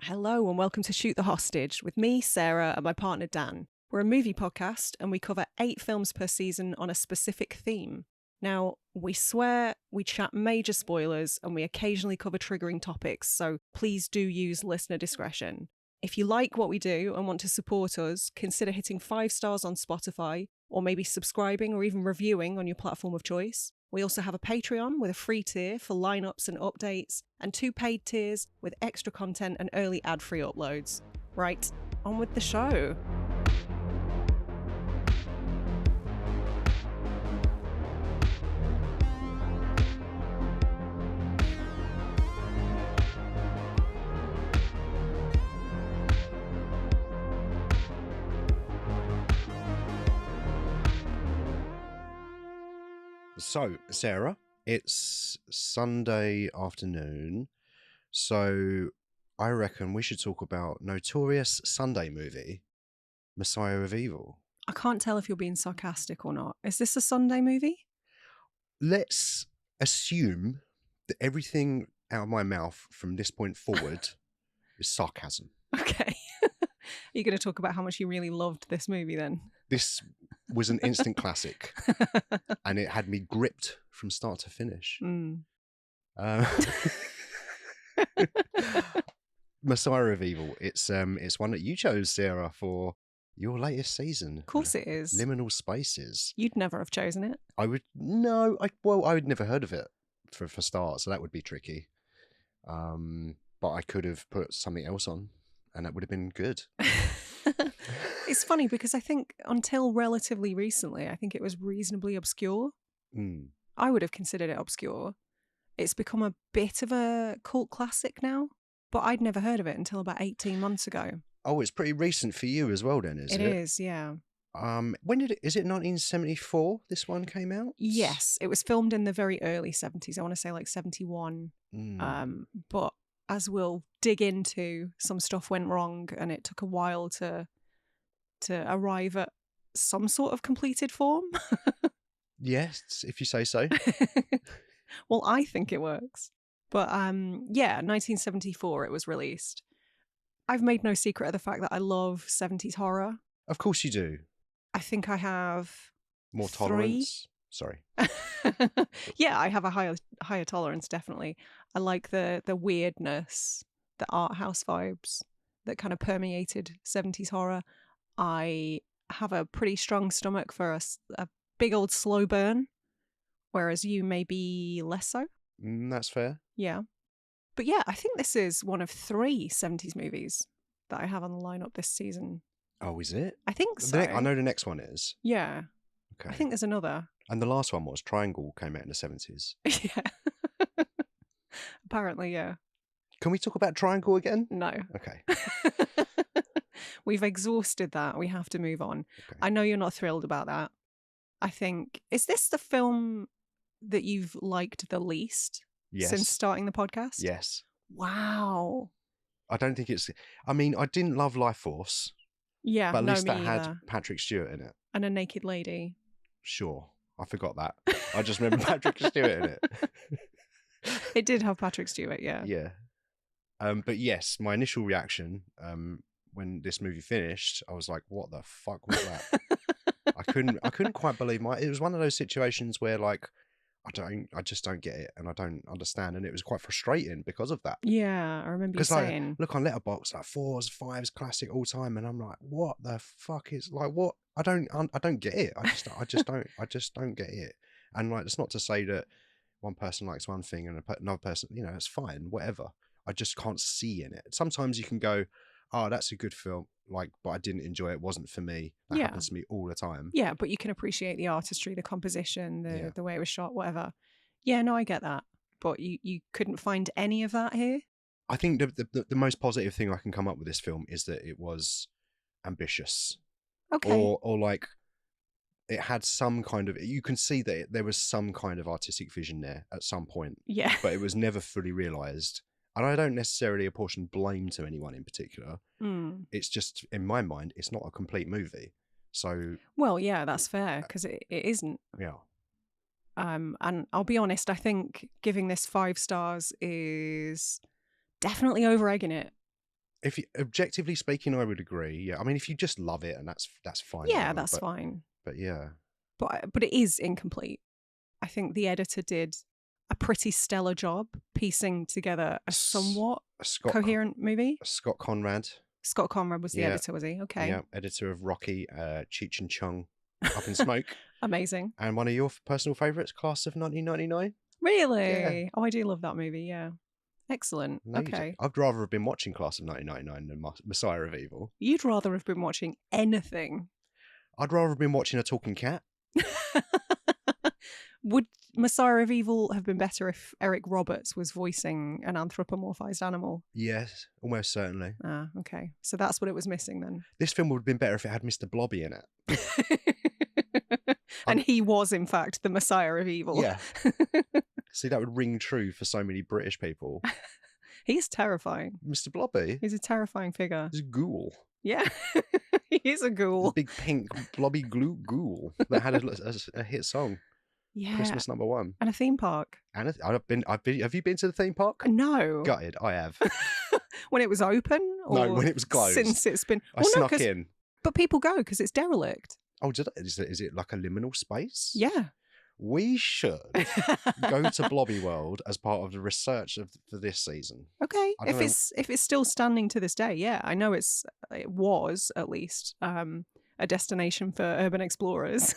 Hello and welcome to Shoot the Hostage with me, Sarah, and my partner Dan. We're a movie podcast and we cover 8 films per season on a specific theme. Now, we swear, we chat major spoilers, and we occasionally cover triggering topics, so please do use listener discretion. If you like what we do and want to support us, consider hitting 5 stars on Spotify, or maybe subscribing or even reviewing on your platform of choice. We also have a Patreon with a free tier for lineups and updates, and 2 paid tiers with extra content and early ad-free uploads. Right, on with the show. So, Sarah, it's Sunday afternoon, so I reckon we should talk about notorious Sunday movie, Messiah of Evil. I can't tell if you're being sarcastic or not. Is this a Sunday movie? Let's assume that everything out of my mouth from this point forward is sarcasm. Okay. Are you going to talk about how much you really loved this movie then? This was an instant classic, and it had me gripped from start to finish. Messiah of Evil. It's one that you chose, Sarah, for your latest season. Of course it is. Liminal Spaces. You'd never have chosen it. I would never heard of it for start, so that would be tricky. But I could have put something else on, and that would have been good. It's funny because I think until relatively recently, I think it was reasonably obscure. I would have considered it obscure. It's become a bit of a cult classic now, but I'd never heard of it until about 18 months ago. Oh, it's pretty recent for you as well then, isn't it? It is, yeah. When is it 1974 this one came out? Yes, it was filmed in the very early 70s. I want to say like 71. But as we'll dig into, some stuff went wrong and it took a while to arrive at some sort of completed form. Yes, if you say so. Well, I think it works. But 1974 it was released. I've made no secret of the fact that I love 70s horror. Of course you do. I think I have more 3. tolerance. Sorry. Yeah, I have a higher tolerance, definitely. I like the weirdness, the art house vibes that kind of permeated 70s horror. I have a pretty strong stomach for a big old slow burn, whereas you may be less so. That's fair. Yeah. But yeah, I think this is one of 3 70s movies that I have on the lineup this season. Oh, is it? I think so. I know the next one is. Yeah. Okay. I think there's another. And the last one was Triangle, came out in the 70s. Yeah. Apparently, yeah. Can we talk about Triangle again? No. Okay. We've exhausted that. We have to move on. Okay. I know you're not thrilled about that. I think, is this the film that you've liked the least since starting the podcast? Yes. Wow. I don't think it's... I mean, I didn't love Life Force. Yeah, but at least that me had either. Patrick Stewart in it. And a naked lady. Sure. I forgot that. I just remember Patrick Stewart in it. It did have Patrick Stewart, yeah. Yeah. But yes, my initial reaction when this movie finished, I was like, what the fuck was that? I couldn't quite believe it was one of those situations where like I just don't get it and I don't understand, and it was quite frustrating because of that. Yeah, I remember you saying. Like, look on Letterboxd, like 4s, 5s, classic all time, and I'm like, what the fuck is like what? I don't get it. I just don't get it. And like, it's not to say that one person likes one thing and another person, it's fine, whatever. I just can't see in it. Sometimes you can go, oh, that's a good film, like, but I didn't enjoy it. It wasn't for me. That happens to me all the time. Yeah, but you can appreciate the artistry, the composition, the way it was shot, whatever. Yeah, no, I get that. But you couldn't find any of that here? I think the most positive thing I can come up with this film is that it was ambitious. Okay. Or like, it had some kind of... You can see that there was some kind of artistic vision there at some point. Yeah. But it was never fully realised. And I don't necessarily apportion blame to anyone in particular. It's just, in my mind, it's not a complete movie. So... Well, yeah, that's fair, because it isn't. Yeah. And I'll be honest, I think giving this 5 stars is definitely over-egging it. if you, objectively speaking, I would agree. Yeah, I mean, if you just love it, and that's fine. Yeah, whatever, that's fine. But yeah, But it is incomplete. I think the editor did a pretty stellar job piecing together a somewhat coherent movie. Scott Conrad. Scott Conrad was the editor, was he? Okay. Yeah, editor of Rocky, Cheech and Chong, Up in Smoke. Amazing. And one of your personal favourites, Class of 1999. Really? Yeah. Oh, I do love that movie, yeah. Excellent. Amazing. Okay. I'd rather have been watching Class of 1999 than Messiah of Evil. You'd rather have been watching anything. I'd rather have been watching a talking cat. Would Messiah of Evil have been better if Eric Roberts was voicing an anthropomorphized animal? Yes, almost certainly. Ah, okay. So that's what it was missing then. This film would have been better if it had Mr Blobby in it. And he was, in fact, the Messiah of Evil. Yeah. See, that would ring true for so many British people. He's terrifying. Mr Blobby? He's a terrifying figure. He's a ghoul. Yeah. He is a ghoul. The big pink blobby ghoul that had a hit song. Yeah. Christmas #1. And a theme park. And I've been. Have you been to the theme park? No. Gutted. I have. When it was open? Or no, when it was closed. Since it's been. I snuck in. But people go because it's derelict. Oh, is it like a liminal space? Yeah. We should go to Blobby World as part of the research for this season. Okay. If it's still standing to this day, yeah. I know it was at least a destination for urban explorers.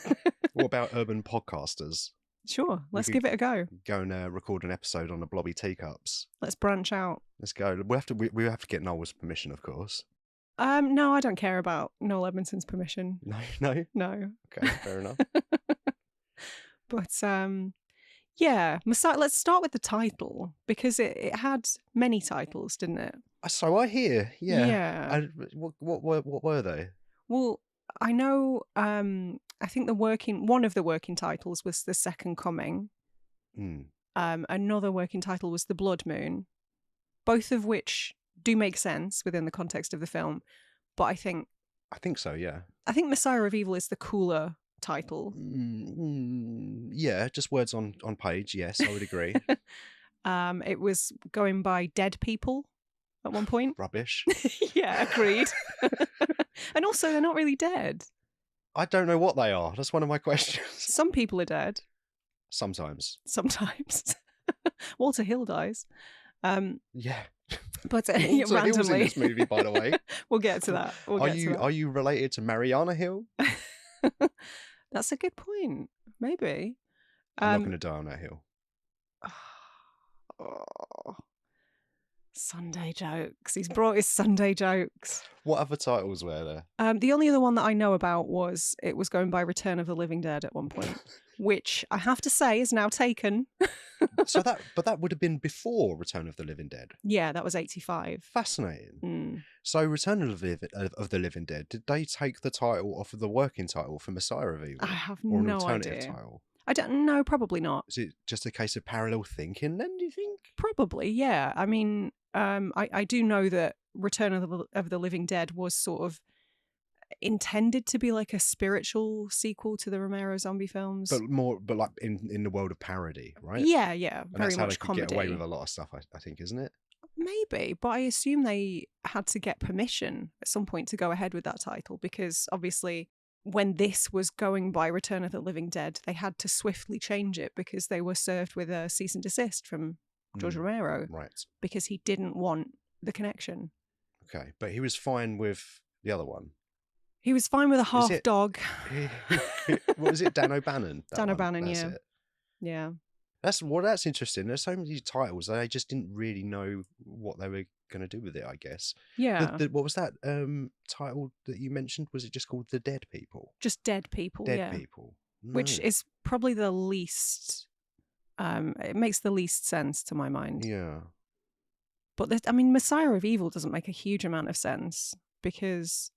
What about urban podcasters? Sure, let's give it a go. Go and record an episode on the Blobby teacups. Let's branch out. Let's go. We have to get Noel's permission, of course. No, I don't care about Noel Edmondson's permission. No. Okay, fair enough. But yeah, Messiah. Let's start with the title because it had many titles, didn't it? So I hear. Yeah. Yeah. What were they? Well, I know. I think one of the working titles was The Second Coming. Another working title was The Blood Moon, both of which do make sense within the context of the film. But I think so. Yeah. I think Messiah of Evil is the cooler title. Yeah, just words on page. Yes, I would agree. It was going by Dead People at one point. Rubbish. Yeah, agreed. And also, they're not really dead. I don't know what they are. That's one of my questions. Some people are dead. Sometimes. Walter Hill dies. Yeah. But Walter randomly. Hill's in this movie, by the way. We'll get to that. Are you related to Mariana Hill? That's a good point. Maybe. I'm not going to die on that hill. Oh. Sunday jokes. He's brought his Sunday jokes. What other titles were there? The only other one that I know about was it was going by Return of the Living Dead at one point, which I have to say is now taken. But that would have been before Return of the Living Dead. Yeah, that was 85. Fascinating. So Return of the Living Dead, did they take the title off of the working title for Messiah of Evil? I have or no an alternative idea. Title? I don't know, probably not. Is it just a case of parallel thinking then, do you think? Probably, yeah. I mean, I do know that Return of the Living Dead was sort of intended to be like a spiritual sequel to the Romero zombie films. But like in the world of parody, right? Yeah. And Very that's how much they could comedy. get away with a lot of stuff, I think, isn't it? Maybe, but I assume they had to get permission at some point to go ahead with that title because obviously when this was going by Return of the Living Dead, they had to swiftly change it because they were served with a cease and desist from George Romero. Right. Because he didn't want the connection. Okay, but he was fine with the other one. He was fine with a half dog. What was it? Dan O'Bannon? Dan O'Bannon, That's yeah. it. Yeah. That's interesting. There's so many titles. They just didn't really know what they were going to do with it, I guess. Yeah. What was that title that you mentioned? Was it just called The Dead People? Just Dead People, Dead People. No. Which is probably the least... it makes the least sense to my mind. Yeah. But, Messiah of Evil doesn't make a huge amount of sense because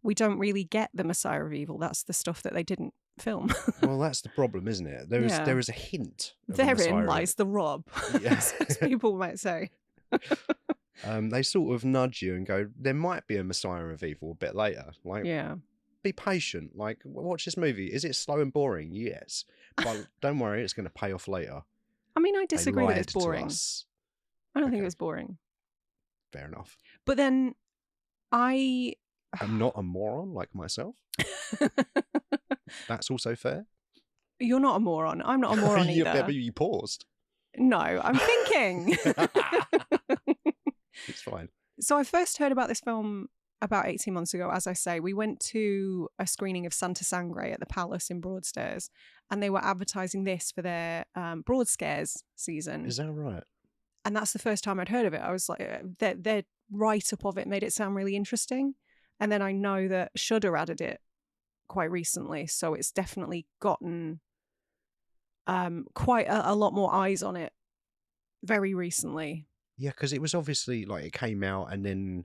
we don't really get the Messiah of Evil. That's the stuff that they didn't film. Well, that's the problem, isn't it? There is a hint. Therein lies the rub, Yes. as people might say. They sort of nudge you and go, there might be a Messiah of Evil a bit later. Like, yeah. Be patient. Like, watch this movie. Is it slow and boring? Yes. But don't worry, it's going to pay off later. I disagree that it's They lied to boring. us. I don't think it was boring. Fair enough. But then I am not a moron like myself. That's also fair. You're not a moron. I'm not a moron either. Yeah, but you paused. No, I'm thinking. It's fine. So I first heard about this film about 18 months ago. As I say, we went to a screening of Santa Sangre at the Palace in Broadstairs, and they were advertising this for their Broad Scares season. Is that right? And that's the first time I'd heard of it. I was like, their write-up of it made it sound really interesting. And then I know that Shudder added it quite recently, so it's definitely gotten quite a lot more eyes on it very recently. Yeah, because it was obviously like it came out and then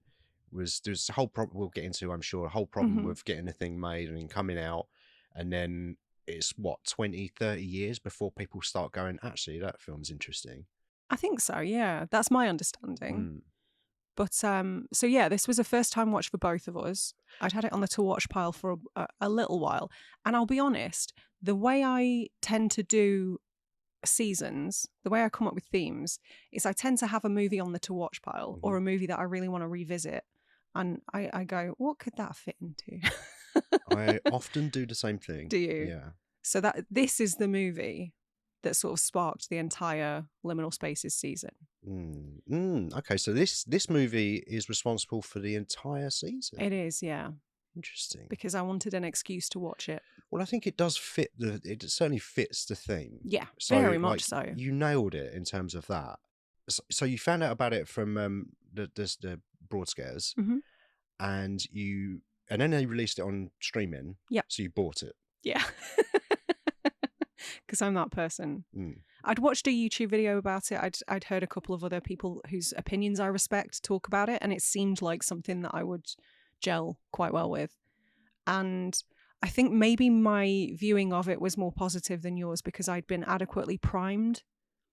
there's a whole problem we'll get into, I'm sure, a whole problem with getting a thing made and then coming out, and then it's what, 20, 30 years before people start going, actually, that film's interesting. I think so, yeah. That's my understanding. But so yeah, this was a first time watch for both of us. I'd had it on the to watch pile for a little while, and I'll be honest, the way I tend to do seasons, the way I come up with themes is I tend to have a movie on the to watch pile or a movie that I really want to revisit, and I go, what could that fit into? I often do the same thing. Do you? Yeah. So this is the movie that sort of sparked the entire Liminal Spaces season. Okay, so this movie is responsible for the entire season. It is, yeah. Interesting. Because I wanted an excuse to watch it. Well, I think it does fit it certainly fits the theme. Yeah, so, very much so. You nailed it in terms of that. So you found out about it from the Broad Scares, and then they released it on streaming. Yeah. So you bought it. Yeah. Because I'm that person. I'd watched a YouTube video about it. I'd heard a couple of other people whose opinions I respect talk about it, and it seemed like something that I would gel quite well with. And I think maybe my viewing of it was more positive than yours because I'd been adequately primed.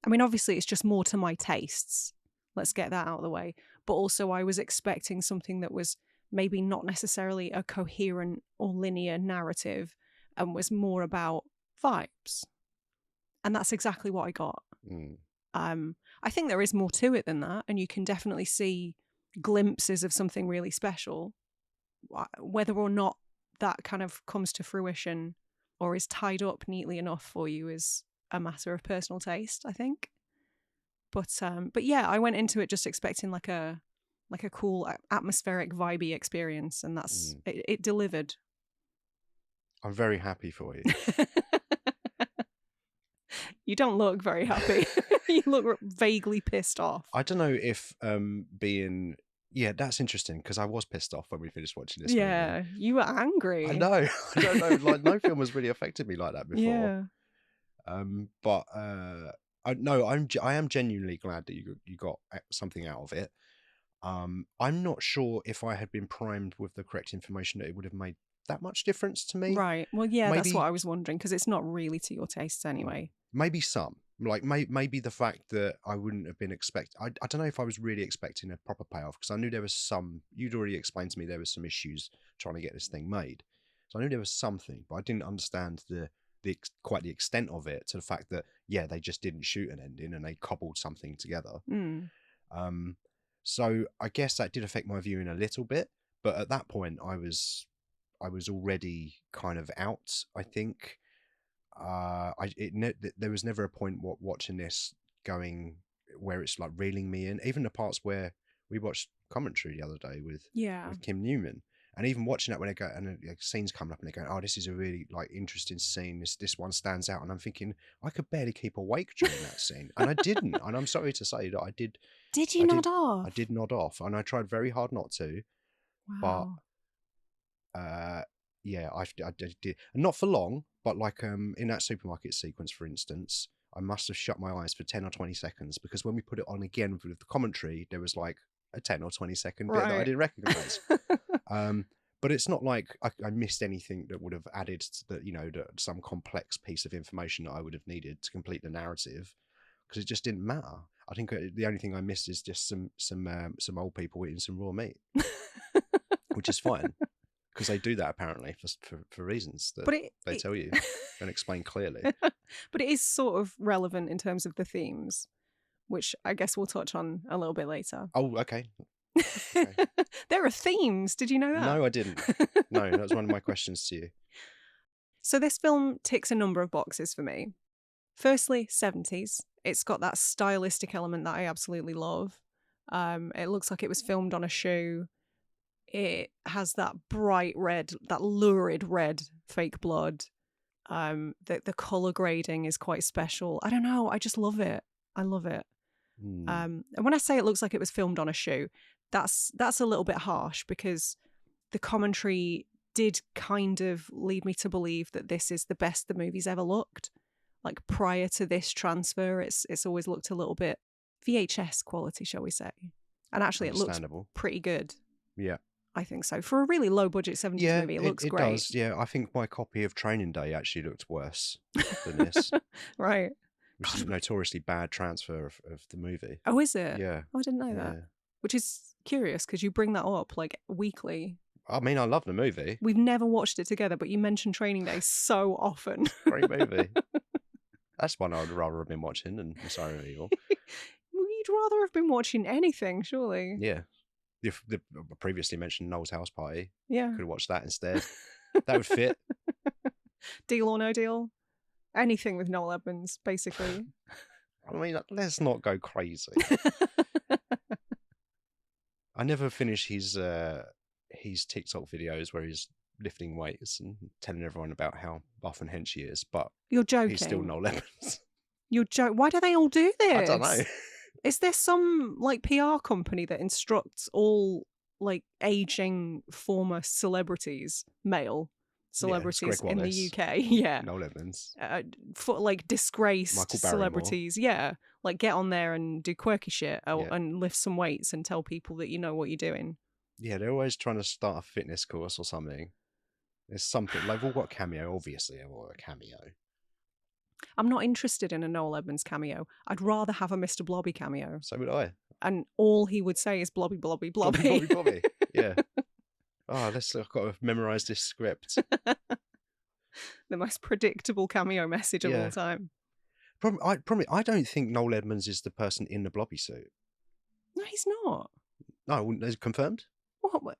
I mean, obviously, it's just more to my tastes. Let's get that out of the way. But also, I was expecting something that was maybe not necessarily a coherent or linear narrative and was more about vibes. And that's exactly what I got. I think there is more to it than that, and you can definitely see glimpses of something really special. Whether or not that kind of comes to fruition or is tied up neatly enough for you is a matter of personal taste, I think. But yeah, I went into it just expecting like a cool atmospheric vibey experience, and that's it delivered. I'm very happy for you. You don't look very happy. You look vaguely pissed off. I don't know if being... Yeah, that's interesting because I was pissed off when we finished watching this movie. Yeah, you were angry. I know. I don't know. Like, no film has really affected me like that before. Yeah. But I am genuinely glad that you got something out of it. I'm not sure if I had been primed with the correct information that it would have made that much difference to me. Right. Well, yeah, that's what I was wondering because it's not really to your tastes anyway. Maybe some. Like maybe the fact that I wouldn't have been I don't know if I was really expecting a proper payoff because I knew there was some. You'd already explained to me there was some issues trying to get this thing made, so I knew there was something, but I didn't understand quite the extent of it to the fact that they just didn't shoot an ending and they cobbled something together. So I guess that did affect my viewing a little bit, but at that point I was already kind of out. I think. There was never a point watching this going where it's like reeling me in. Even the parts where we watched commentary the other day with Kim Newman, and even watching that when they go and scenes coming up and they're going, "Oh, this is a really like interesting scene. This one stands out," and I'm thinking I could barely keep awake during that scene, and I didn't. And I'm sorry to say that I did. Did you nod off? I did nod off, and I tried very hard not to. Wow. But I did, and not for long. But like in that supermarket sequence, for instance, I must have shut my eyes for 10 or 20 seconds because when we put it on again with the commentary, there was like a 10 or 20 second bit that I didn't recognise. But it's not like I missed anything that would have added to some complex piece of information that I would have needed to complete the narrative because it just didn't matter. I think the only thing I missed is just some old people eating some raw meat, which is fine. Because they do that apparently for reasons that they tell you and explain clearly. But it is sort of relevant in terms of the themes, which I guess we'll touch on a little bit later. Oh, okay. There are themes. Did you know that? No, I didn't. No, that was one of my questions to you. So this film ticks a number of boxes for me. Firstly, 70s. It's got that stylistic element that I absolutely love. It looks like it was filmed on a shoe. It has that bright red, that lurid red fake blood. The colour grading is quite special. I don't know. I just love it. I love it. And when I say it looks like it was filmed on a shoe, that's a little bit harsh because the commentary did kind of lead me to believe that this is the best the movie's ever looked. Like prior to this transfer, it's always looked a little bit VHS quality, shall we say. And actually it looks pretty good. Yeah. I think so. For a really low budget 70s movie, it looks great. It does, yeah. I think my copy of Training Day actually looked worse than this. Right. Which is a notoriously bad transfer of the movie. Oh, is it? Yeah. Oh, I didn't know that. Which is curious because you bring that up like weekly. I mean, I love the movie. We've never watched it together, but you mention Training Day so often. Great movie. That's one I would rather have been watching than Messiah of Evil. You'd rather have been watching anything, surely. Yeah. The previously mentioned Noel's House Party. Yeah. Could have watched that instead. That would fit. Deal or No Deal. Anything with Noel Edmonds, basically. I mean, let's not go crazy. I never finished his TikTok videos where he's lifting weights and telling everyone about how buff and hench he is, but you're joking. He's still Noel Edmonds. You're joking. Why do they all do this? I don't know. Is there some like PR company that instructs all like aging former celebrities, male celebrities in the UK? Yeah. Noel Edmonds. For like disgraced celebrities. Yeah. Like get on there and do quirky shit and lift some weights and tell people that you know what you're doing. Yeah, they're always trying to start a fitness course or something. There's something. They've all got a cameo, obviously. They've all got a cameo. I'm not interested in a Noel Edmonds cameo. I'd rather have a Mr Blobby cameo. So would I. And all he would say is blobby, blobby, blobby. Blobby, blobby, blobby. Yeah. Oh, I've got to memorise this script. The most predictable cameo message of all time. I don't think Noel Edmonds is the person in the blobby suit. No, he's not. No, is it confirmed? What?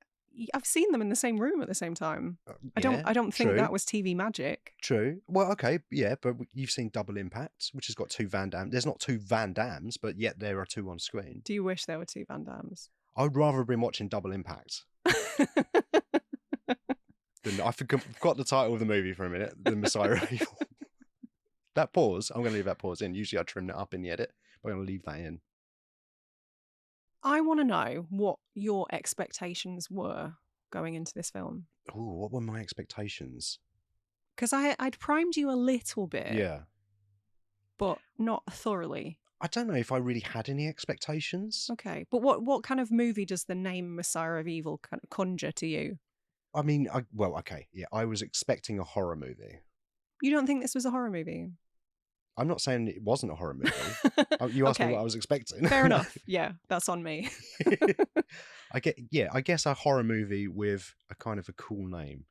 I've seen them in the same room at the same time. I don't think that was TV magic. True. Well, okay, yeah, but you've seen Double Impact, which has got two Van Damme. There's not two Van Dammes, but yet there are two on screen. Do you wish there were two Van Dammes? I would rather have been watching Double Impact. I forgot the title of the movie for a minute. The Messiah of Evil. That pause, I'm going to leave that pause in. Usually I trim it up in the edit, but I'm going to leave that in. I want to know what your expectations were going into this film. Oh, what were my expectations? Because I'd primed you a little bit. Yeah. But not thoroughly. I don't know if I really had any expectations. Okay. But what kind of movie does the name Messiah of Evil kind of conjure to you? I mean, okay. Yeah, I was expecting a horror movie. You don't think this was a horror movie? I'm not saying it wasn't a horror movie. You asked me what I was expecting. Fair enough. Yeah, that's on me. I guess a horror movie with a kind of a cool name.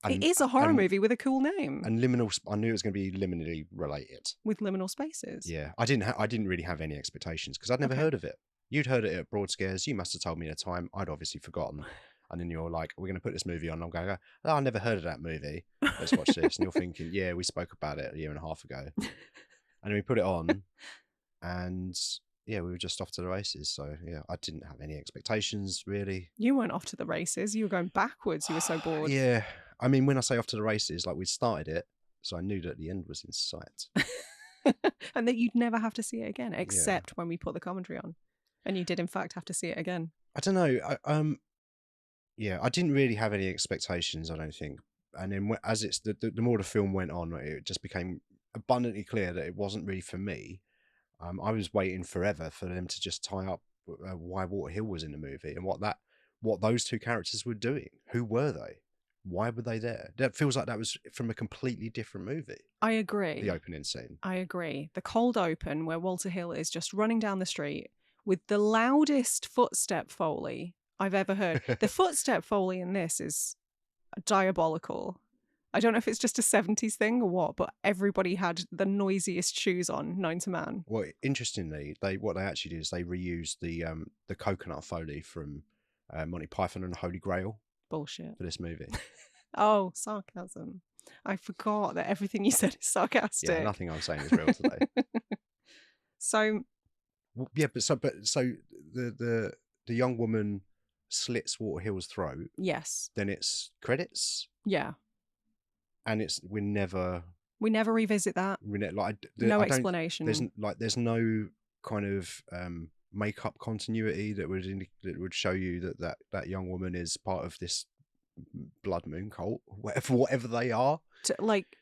It is a horror movie with a cool name. And liminal. I knew it was going to be liminally related. With liminal spaces. Yeah, I didn't really have any expectations because I'd never heard of it. You'd heard it at Broad Scares. You must have told me at a time. I'd obviously forgotten. And then you're like, we're going to put this movie on. And I'm going, oh, I never heard of that movie. Let's watch this. And you're thinking, yeah, we spoke about it a year and a half ago. And then we put it on. And yeah, we were just off to the races. So yeah, I didn't have any expectations really. You weren't off to the races. You were going backwards. You were so bored. Yeah. I mean, when I say off to the races, like we started it. So I knew that the end was in sight. And that you'd never have to see it again, except when we put the commentary on. And you did, in fact, have to see it again. I don't know. Yeah, I didn't really have any expectations, I don't think. And then as the more the film went on, it just became abundantly clear that it wasn't really for me. I was waiting forever for them to just tie up why Walter Hill was in the movie and what those two characters were doing. Who were they? Why were they there? That feels like that was from a completely different movie. I agree. The opening scene. I agree. The cold open where Walter Hill is just running down the street with the loudest footstep foley I've ever heard. The footstep foley in this is diabolical. I don't know if it's just a 70s thing or what, but everybody had the noisiest shoes on, known to man. Well, interestingly, what they actually did is they reused the coconut foley from Monty Python and the Holy Grail Bullshit. for this movie. Oh, sarcasm. I forgot that everything you said is sarcastic. Yeah, nothing I'm saying is real today. So Yeah, but the young woman slits Waterhill's throat. yes. Then it's credits, Yeah. and we never revisit that. No explanation. There's no kind of make-up continuity that would show you that young woman is part of this blood moon cult, whatever they are.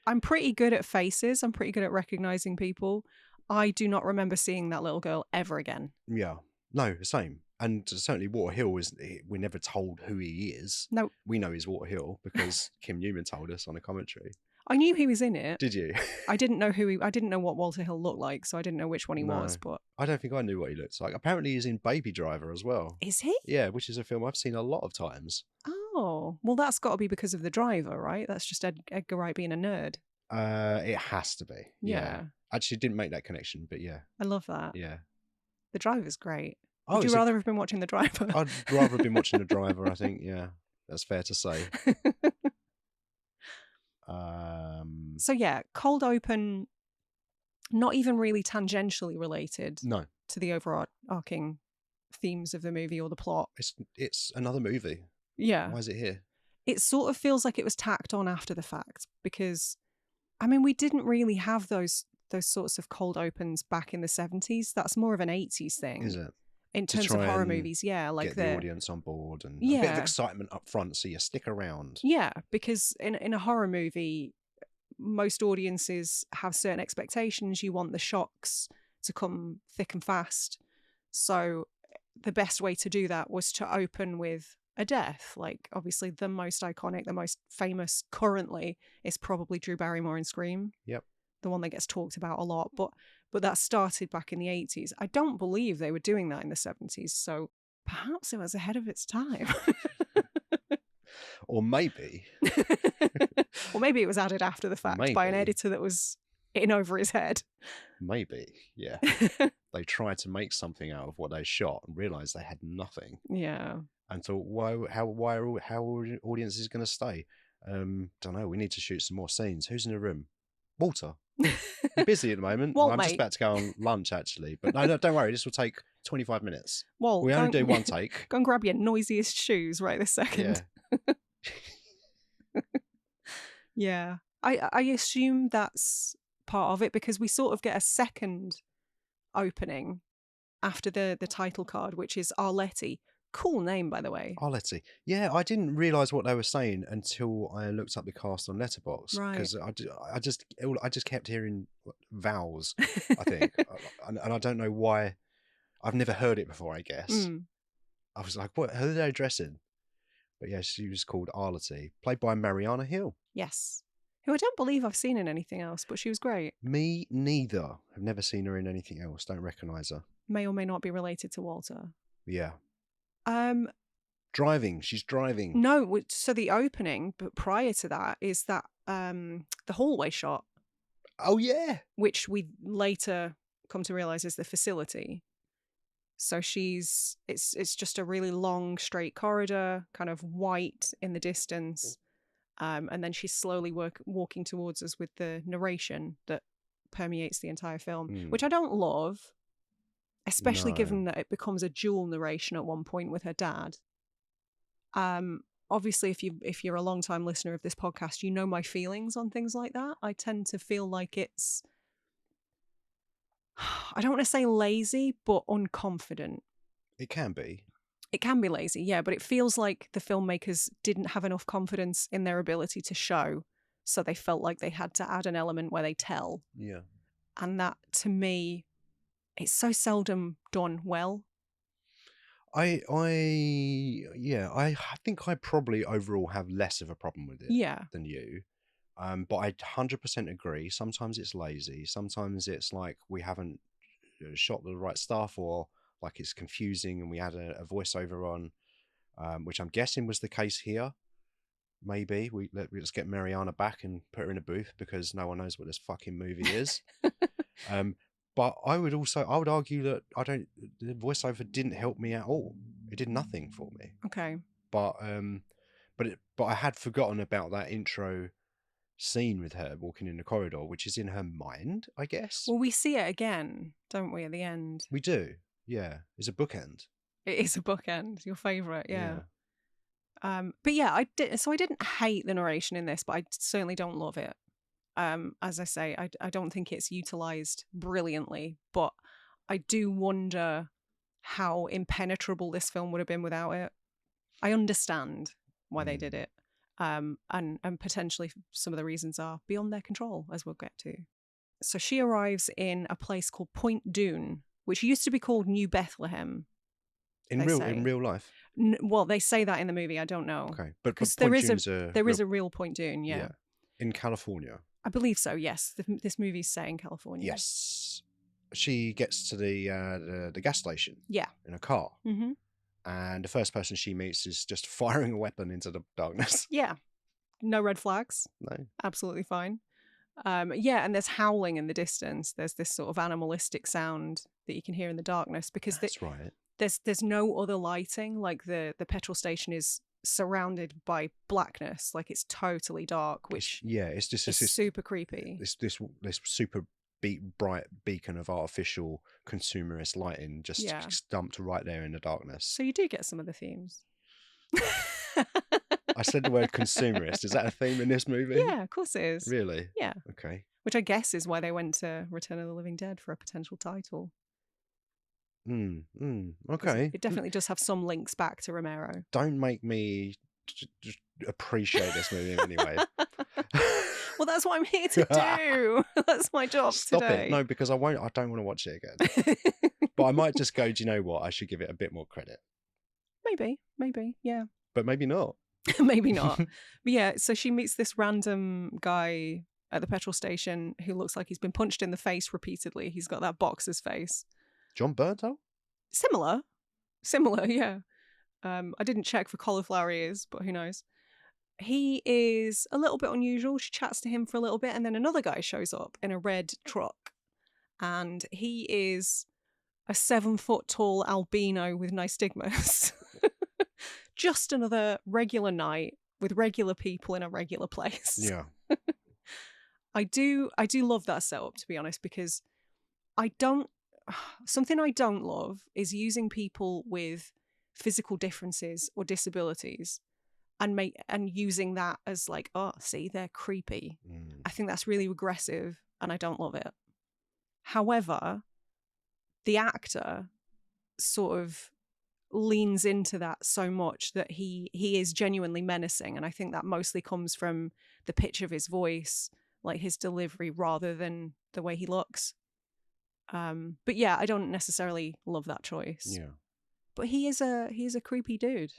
I'm pretty good at faces. I'm pretty good at recognizing people. I do not remember seeing that little girl ever again. Yeah, no, same. And certainly Waterhill we're never told who he is. No, we know he's Waterhill because Kim Newman told us on a commentary. I knew he was in it. Did you? I didn't know I didn't know what Walter Hill looked like, so I didn't know which one he was. But I don't think I knew what he looked like. Apparently, he's in Baby Driver as well. Is he? Yeah, which is a film I've seen a lot of times. Oh, well, that's got to be because of the driver, right? That's just Edgar Wright being a nerd. It has to be. Yeah. Actually, didn't make that connection, but yeah. I love that. Yeah. The Driver's great. Would you rather have been watching The Driver? I'd rather have been watching The Driver, I think. Yeah, that's fair to say. So yeah, cold open, not even really tangentially related to the overarching themes of the movie or the plot. It's another movie. Yeah. Why is it here? It sort of feels like it was tacked on after the fact because, I mean, we didn't really have those sorts of cold opens back in the 70s. That's more of an 80s thing. Is it? In terms of horror movies, yeah. Like get the audience on board and a bit of excitement up front so you stick around. Yeah, because in a horror movie, most audiences have certain expectations. You want the shocks to come thick and fast. So the best way to do that was to open with a death. Like, obviously, the most iconic, the most famous currently is probably Drew Barrymore in Scream. Yep. The one that gets talked about a lot. But that started back in the 80s. I don't believe they were doing that in the 70s. So perhaps it was ahead of its time. Or maybe. Or maybe it was added after the fact by an editor that was in over his head. Maybe, yeah. They tried to make something out of what they shot and realised they had nothing. Yeah. And thought, how are audiences going to stay? Don't know. We need to shoot some more scenes. Who's in the room? Walter. I'm busy at the moment. Well, I'm just about to go on lunch, actually. But no, don't worry. This will take 25 minutes. Well, we only do one take. Go and grab your noisiest shoes right this second. Yeah. Yeah. I assume that's part of it because we sort of get a second opening after the title card, which is Arletty. Cool name, by the way. Arletty. Yeah, I didn't realise what they were saying until I looked up the cast on Letterboxd. Right. Because I just kept hearing vowels, I think. and I don't know why. I've never heard it before, I guess. I was like, what? Who are they addressing? But yeah, she was called Arletty, played by Mariana Hill. Yes. Who I don't believe I've seen in anything else, but she was great. Me neither. I've never seen her in anything else. Don't recognise her. May or may not be related to Walter. Yeah. Driving. She's driving. No, so the opening, but prior to that, is that the hallway shot. Oh, yeah. Which we later come to realise is the facility. So it's just a really long, straight corridor, kind of white in the distance. And then she's slowly walking towards us with the narration that permeates the entire film, which I don't love, especially given that it becomes a dual narration at one point with her dad. Obviously, if you're a long-time listener of this podcast, you know my feelings on things like that. I tend to feel like it's, I don't want to say lazy, but unconfident. It can be. It can be lazy, yeah, but it feels like the filmmakers didn't have enough confidence in their ability to show, so they felt like they had to add an element where they tell. Yeah. And that, to me, it's so seldom done well. I think I probably overall have less of a problem with it than you. But I 100% agree. Sometimes it's lazy. Sometimes it's like we haven't shot the right stuff, or like it's confusing and we add a voiceover on, which I'm guessing was the case here. Maybe let's get Mariana back and put her in a booth because no one knows what this fucking movie is. But I would argue that the voiceover didn't help me at all. It did nothing for me. Okay. But I had forgotten about that intro scene with her walking in the corridor, which is in her mind, I guess. Well, we see it again, don't we, at the end? We do, yeah. It's a bookend. It is a bookend. Your favourite, yeah. But yeah, I didn't hate the narration in this, but I certainly don't love it. As I say, I don't think it's utilised brilliantly, but I do wonder how impenetrable this film would have been without it. I understand why they did it. And potentially some of the reasons are beyond their control, as we'll get to. So she arrives in a place called Point Dune, which used to be called New Bethlehem. In real life? Well, they say that in the movie. I don't know. Okay, but there is a real Point Dune, yeah. In California. I believe so, yes. This movie's set in California. Yes. She gets to the gas station. Yeah. In a car. Mm-hmm. And the first person she meets is just firing a weapon into the darkness. Yeah. No red flags. No. Absolutely fine. Yeah, and there's howling in the distance. There's this sort of animalistic sound that you can hear in the darkness because that's right. There's no other lighting. Like the petrol station is surrounded by blackness. Like it's totally dark, which it's just is super creepy. This super bright beacon of artificial consumerist lighting just dumped right there in the darkness. So you do get some of the themes. I said the word consumerist. Is that a theme in this movie? Yeah, of course it is. Really? Yeah. Okay. Which I guess is why they went to Return of the Living Dead for a potential title. Okay. It definitely does have some links back to Romero. Don't make me appreciate this movie in any way. Well, that's what I'm here to do. That's my job Stop today. it. No, because I won't. I don't want to watch it again. But I might just go, do you know what? I should give it a bit more credit. Maybe, yeah. But maybe not. Maybe not. But yeah, so she meets this random guy at the petrol station who looks like he's been punched in the face repeatedly. He's got that boxer's face. John Bernthal? Similar, yeah. I didn't check for cauliflower ears, but who knows. He is a little bit unusual. She chats to him for a little bit, and then another guy shows up in a red truck. And he is a 7-foot tall albino with nystagmus. Just another regular night with regular people in a regular place. Yeah. I do love that setup, to be honest, because something I don't love is using people with physical differences or disabilities and using that as like, oh, see, they're creepy. I think that's really regressive and I don't love it. However, the actor sort of leans into that so much that he is genuinely menacing, and I think that mostly comes from the pitch of his voice, like his delivery, rather than the way he looks. But yeah, I don't necessarily love that choice. Yeah. But he is a creepy dude,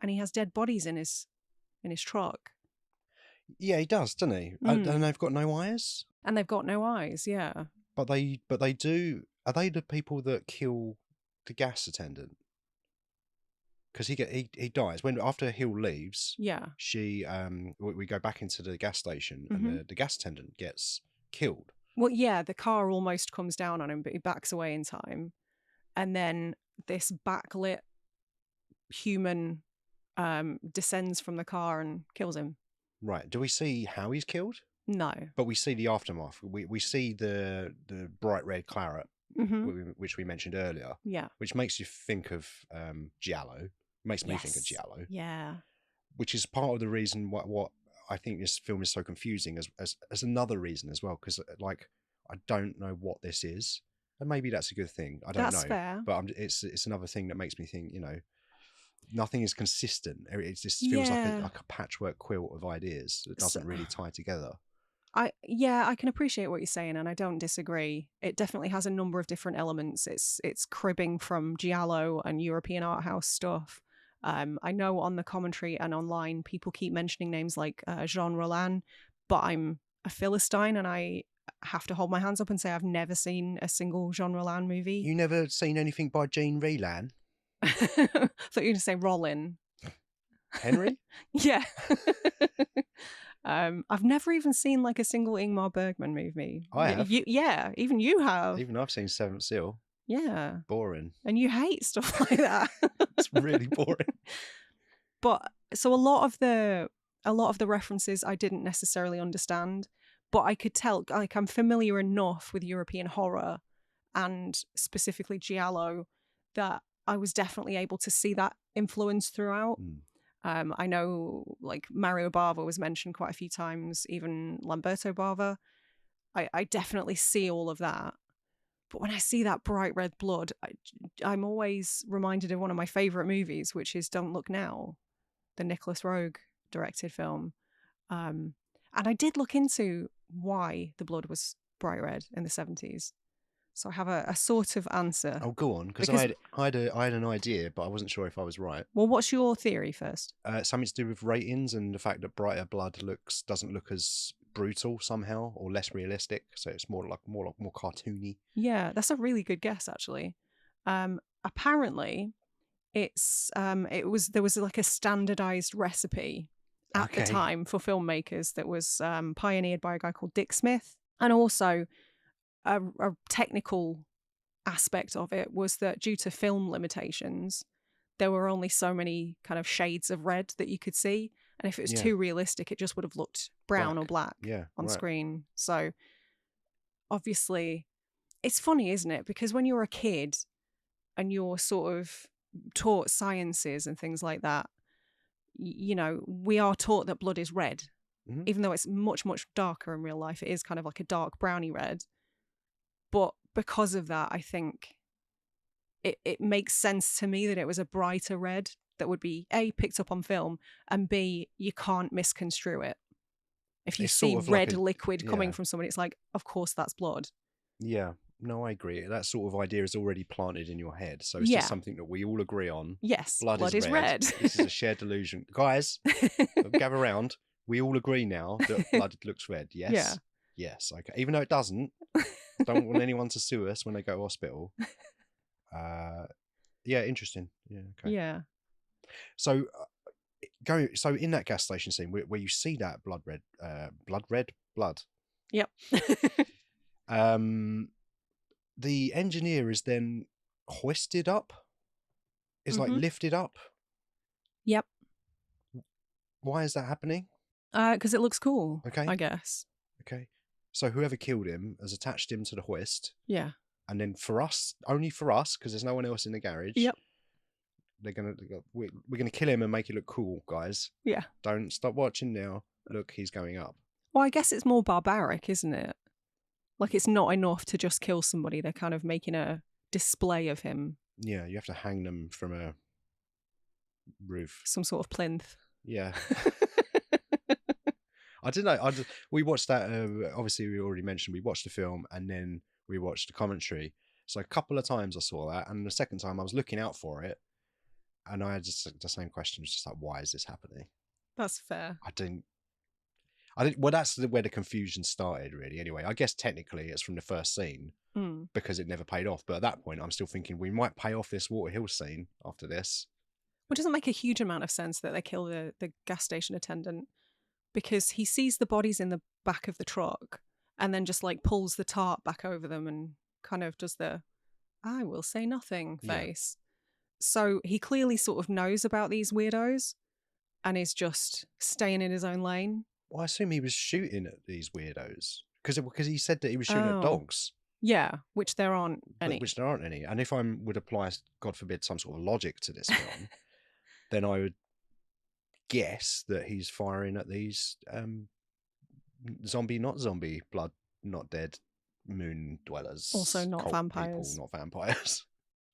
and he has dead bodies in his truck. Yeah, he does, doesn't he? And they've got no eyes. And they've got no eyes. Yeah. But they do. Are they the people that kill the gas attendant? Because he dies after Hill leaves. Yeah. We go back into the gas station, and the gas attendant gets killed. Well, yeah, the car almost comes down on him, but he backs away in time, and then this backlit human descends from the car and kills him. Right. Do we see how he's killed? No. But we see the aftermath. We see the bright red claret, which we mentioned earlier. Yeah. Which makes you think of giallo. Makes me think of giallo. Yeah. Which is part of the reason what I think this film is so confusing as another reason as well, because like I don't know what this is, and maybe that's a good thing. I don't know. That's fair. But it's another thing that makes me think, nothing is consistent. It just feels like a patchwork quilt of ideas that doesn't really tie together. I can appreciate what you're saying, and I don't disagree. It definitely has a number of different elements. It's cribbing from giallo and European art house stuff. I know on the commentary and online, people keep mentioning names like Jean Rollin, but I'm a Philistine and I have to hold my hands up and say I've never seen a single Jean Rollin movie. You never seen anything by Jean Rollin? I thought you were going to say Rollin. Henry? Yeah. I've never even seen like a single Ingmar Bergman movie. I have. Yeah, even you have. Even I've seen Seventh Seal. Yeah. Boring. And you hate stuff like that. It's really boring. But so a lot of the references I didn't necessarily understand, but I could tell, like, I'm familiar enough with European horror and specifically giallo that I was definitely able to see that influence throughout. I know, like, Mario Bava was mentioned quite a few times, even Lamberto Bava. I definitely see all of that. But when I see that bright red blood, I'm always reminded of one of my favourite movies, which is Don't Look Now, the Nicholas Roeg directed film. And I did look into why the blood was bright red in the 70s. So I have a sort of answer. Oh, go on, because I had an idea, but I wasn't sure if I was right. Well, what's your theory first? Something to do with ratings and the fact that brighter blood doesn't look as brutal somehow, or less realistic, so it's more cartoony. Yeah, that's a really good guess, actually. Apparently, there was like a standardized recipe at the time for filmmakers that was pioneered by a guy called Dick Smith, and also a technical aspect of it was that due to film limitations, there were only so many kind of shades of red that you could see, and if it was too realistic, it just would have looked brown or black on screen. So obviously, it's funny, isn't it? Because when you're a kid and you're sort of taught sciences and things like that, you know, we are taught that blood is red, even though it's much, much darker in real life. It is kind of like a dark browny red. But because of that, I think it makes sense to me that it was a brighter red that would be A, picked up on film, and B, you can't misconstrue it. If you see red liquid coming from somebody, it's like, of course that's blood. Yeah, no, I agree. That sort of idea is already planted in your head. So it's just something that we all agree on. Yes, blood is red. This is a shared delusion. Guys, gather around. We all agree now that blood looks red. Yes. Yeah. Yes. Okay. Even though it doesn't. Don't want anyone to sue us when they go to hospital. Yeah, interesting. Yeah. Okay. Yeah. So, So in that gas station scene where you see that blood. Yep. The engineer is then hoisted up. Is like lifted up. Yep. Why is that happening? Because it looks cool. Okay. I guess. Okay. So whoever killed him has attached him to the hoist. Yeah. And then only for us, because there's no one else in the garage. Yep. We're gonna kill him and make it look cool, guys. Yeah. Don't stop watching now. Look, he's going up. Well, I guess it's more barbaric, isn't it? Like, it's not enough to just kill somebody. They're kind of making a display of him. Yeah, you have to hang them from a roof. Some sort of plinth. Yeah. I don't know. We watched that. Obviously, we already mentioned we watched the film and then we watched the commentary. So a couple of times I saw that, and the second time I was looking out for it, and I had just the same question, just like, why is this happening? That's fair. I didn't. Well, that's where the confusion started, really. Anyway, I guess technically it's from the first scene because it never paid off. But at that point, I'm still thinking we might pay off this Water Hill scene after this. Well, it doesn't make a huge amount of sense that they kill the gas station attendant, because he sees the bodies in the back of the truck and then just like pulls the tarp back over them and kind of does the "I will say nothing" face. So he clearly sort of knows about these weirdos and is just staying in his own lane. Well, I assume he was shooting at these weirdos because he said that he was shooting at dogs. Yeah, which there aren't any. Which there aren't any. And if I would apply, God forbid, some sort of logic to this film, then I would guess that he's firing at these not zombie, blood, not dead, moon dwellers. Also not vampires. People, not vampires.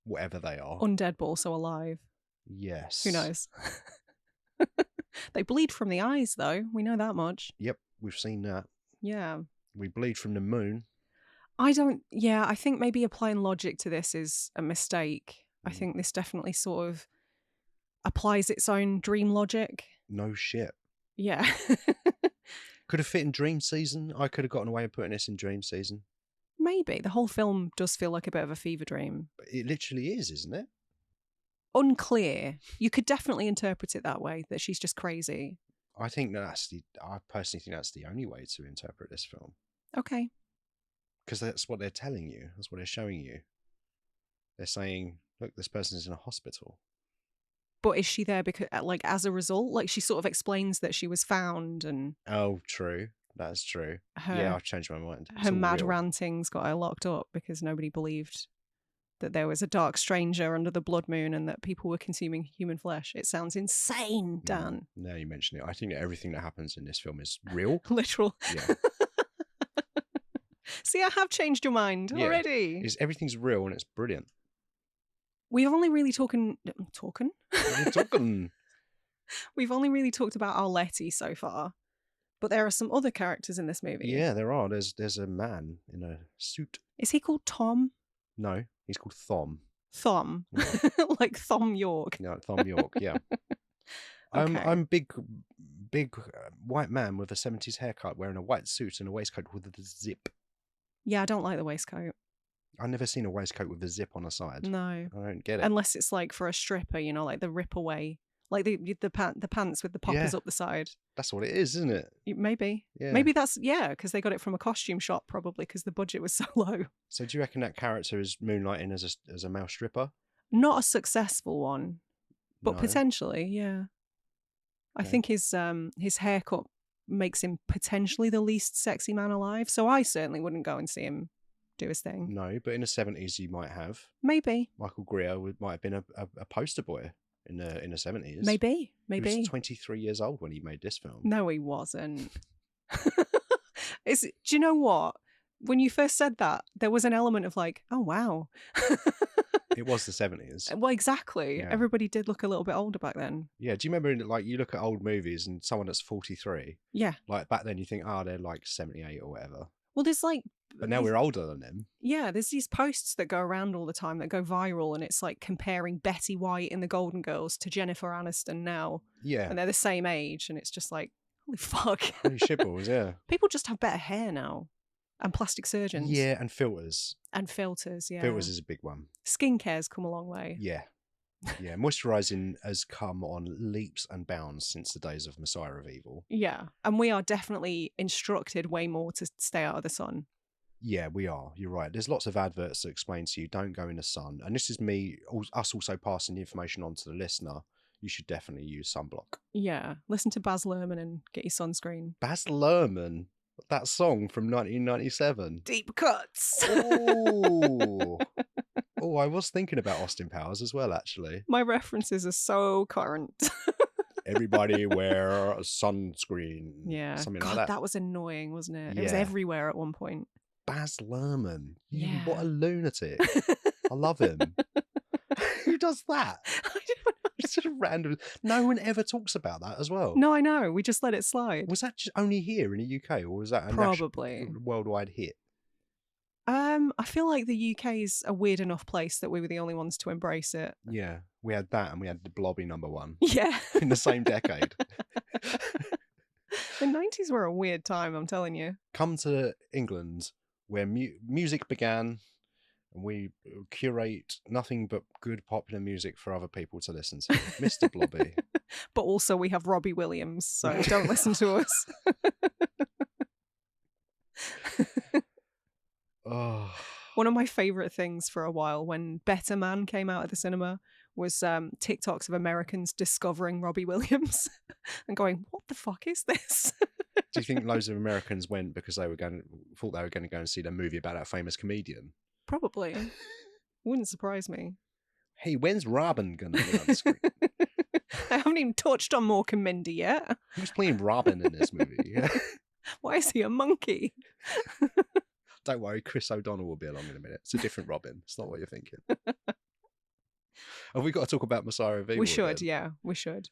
Whatever they are. Undead but also alive. Yes. Who knows? They bleed from the eyes, though. We know that much. Yep, we've seen that. Yeah. We bleed from the moon. I think maybe applying logic to this is a mistake. I think this definitely sort of applies its own dream logic. No shit. Yeah. Could have fit in Dream Season. I could have gotten away with putting this in Dream Season. Maybe. The whole film does feel like a bit of a fever dream. But it literally is, isn't it? Unclear. You could definitely interpret it that way, that she's just crazy. I personally think that's the only way to interpret this film. Okay. Because that's what they're telling you. That's what they're showing you. They're saying, look, this person is in a hospital. But is she there because, like, as a result? Like, she sort of explains that she was found and... Oh, true. That's true. Yeah, I've changed my mind. Her mad rantings got her locked up because nobody believed that there was a dark stranger under the blood moon and that people were consuming human flesh. It sounds insane, Dan. Now you mention it. I think that everything that happens in this film is real. Literal. Yeah. See, I have changed your mind already. Everything's real and it's brilliant. We've only really talking? We've only really talked about Arletty so far, but there are some other characters in this movie. Yeah, there are. There's a man in a suit. Is he called Tom? No, he's called Thom. Thom, yeah. Like Thom Yorke. Yeah, Thom Yorke. Yeah. Okay. I'm big white man with a 70s haircut, wearing a white suit and a waistcoat with a zip. Yeah, I don't like the waistcoat. I've never seen a waistcoat with a zip on the side. No, I don't get it. Unless it's like for a stripper, you know, like the rip away. Like the pants with the poppers up the side. That's what it is, isn't it? Maybe. Yeah. Maybe that's, because they got it from a costume shop probably because the budget was so low. So do you reckon that character is moonlighting as a male stripper? Not a successful one, but potentially, yeah. I think his haircut makes him potentially the least sexy man alive, so I certainly wouldn't go and see him do his thing. No, but in the 70s you might have. Maybe. Michael Greer might have been a poster boy. In the 70s. Maybe. He was 23 years old when he made this film. No, he wasn't. Do you know what? When you first said that, there was an element of like, oh, wow. It was the 70s. Well, exactly. Yeah. Everybody did look a little bit older back then. Yeah. Do you remember, like, you look at old movies and someone that's 43? Yeah. Like, back then you think, they're like 78 or whatever. Well, there's like... But now we're older than them. Yeah, there's these posts that go around all the time that go viral, and it's like comparing Betty White in The Golden Girls to Jennifer Aniston now. Yeah. And they're the same age, and it's just like, holy fuck. Holy shitballs, yeah. People just have better hair now. And plastic surgeons. Yeah, and filters. And filters, yeah. Filters is a big one. Skincare's come a long way. Yeah. Yeah, moisturising has come on leaps and bounds since the days of Messiah of Evil. Yeah, and we are definitely instructed way more to stay out of the sun. Yeah, we are. You're right. There's lots of adverts that explain to you, don't go in the sun. And this is us also passing the information on to the listener. You should definitely use sunblock. Yeah, listen to Baz Luhrmann and get your sunscreen. Baz Luhrmann? That song from 1997. Deep cuts. Oh, I was thinking about Austin Powers as well, actually. My references are so current. Everybody wear a sunscreen. Yeah. Something God, like that. That was annoying, wasn't it? Yeah. It was everywhere at one point. Baz Luhrmann. Yeah. What a lunatic. I love him. Who does that? I don't know. It's just random. No one ever talks about that as well. No, I know. We just let it slide. Was that just only here in the UK, or was that a probably worldwide hit? I feel like the UK is a weird enough place that we were the only ones to embrace it. Yeah, we had that, and we had the Blobby #1. Yeah, in the same decade. The 90s were a weird time, I'm telling you. Come to England, where music began, and we curate nothing but good popular music for other people to listen to. Mr Blobby. But also we have Robbie Williams, so don't listen to us. Oh. One of my favourite things for a while when Better Man came out at the cinema was TikToks of Americans discovering Robbie Williams and going, what the fuck is this? Do you think loads of Americans went because they thought they were going to go and see the movie about that famous comedian? Probably. Wouldn't surprise me. Hey, when's Robin going to be on the screen? I haven't even touched on Mork and Mindy yet. Who's playing Robin in this movie? Why is he a monkey? Don't worry, Chris O'Donnell will be along in a minute. It's a different Robin. It's not what you're thinking. Have we got to talk about Messiah of Evil? We should, then? Yeah, we should.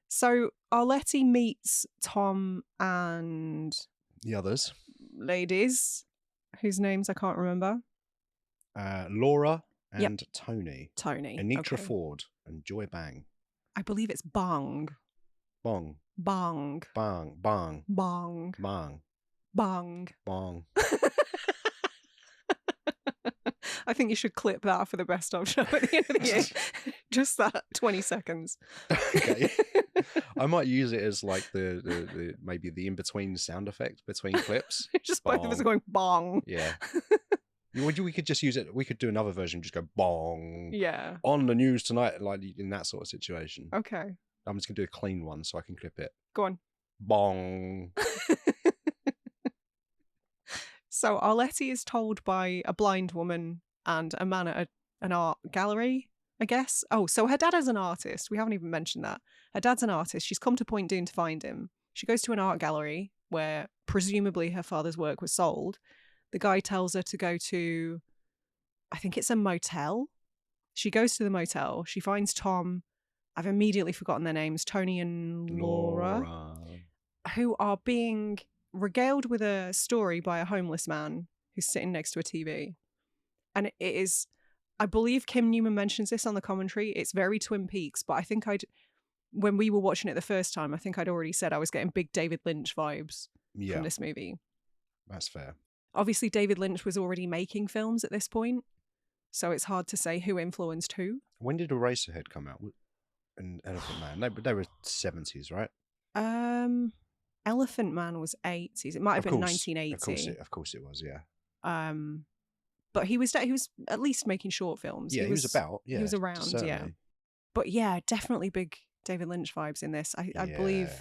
So Arletty meets Tom and... the others. Ladies, whose names I can't remember. Laura and Tony. Tony. Anitra Ford and Joy Bang. I believe it's Bong. Bong. Bong. Bang. Bang. Bong. Bang. Bong. Bong. I think you should clip that for the best of show at the end of the year. Just that 20 seconds. Okay. I might use it as like the maybe the in-between sound effect between clips. Just both of us are going bong. Yeah. We could just use it. We could do another version, just go bong. Yeah. On the news tonight, like in that sort of situation. Okay. I'm just going to do a clean one so I can clip it. Go on. Bong. So Arletty is told by a blind woman and a man at an art gallery, I guess. Oh, so her dad is an artist. We haven't even mentioned that. Her dad's an artist. She's come to Point Dune to find him. She goes to an art gallery where presumably her father's work was sold. The guy tells her to go to, I think it's a motel. She goes to the motel. She finds Tom. I've immediately forgotten their names, Tony and Laura, who are being regaled with a story by a homeless man who's sitting next to a TV. And it is, I believe Kim Newman mentions this on the commentary. It's very Twin Peaks, but I think when we were watching it the first time, I think I'd already said I was getting big David Lynch vibes from this movie. That's fair. Obviously, David Lynch was already making films at this point, so it's hard to say who influenced who. When did Eraserhead come out? And Elephant Man? They were 70s, right? Elephant Man was 80s. It might have been 1980. Of course it was, yeah. But he was at least making short films. Yeah, he was around, certainly. yeah. But yeah, definitely big David Lynch vibes in this. I believe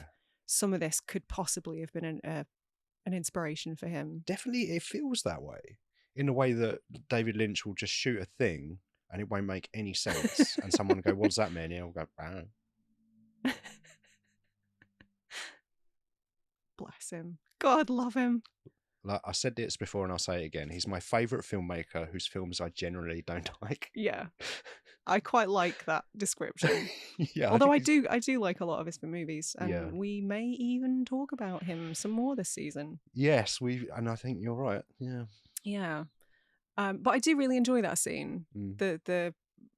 some of this could possibly have been an inspiration for him. Definitely, it feels that way. In a way that David Lynch will just shoot a thing and it won't make any sense. And someone will go, what does that mean? And he'll go, ah. Bless him. God love him. Like I said this before and I'll say it again. He's my favourite filmmaker whose films I generally don't like. Yeah. I quite like that description. Yeah. Although I do like a lot of his movies. And we may even talk about him some more this season. Yes, and I think you're right. Yeah. Yeah. But I do really enjoy that scene. The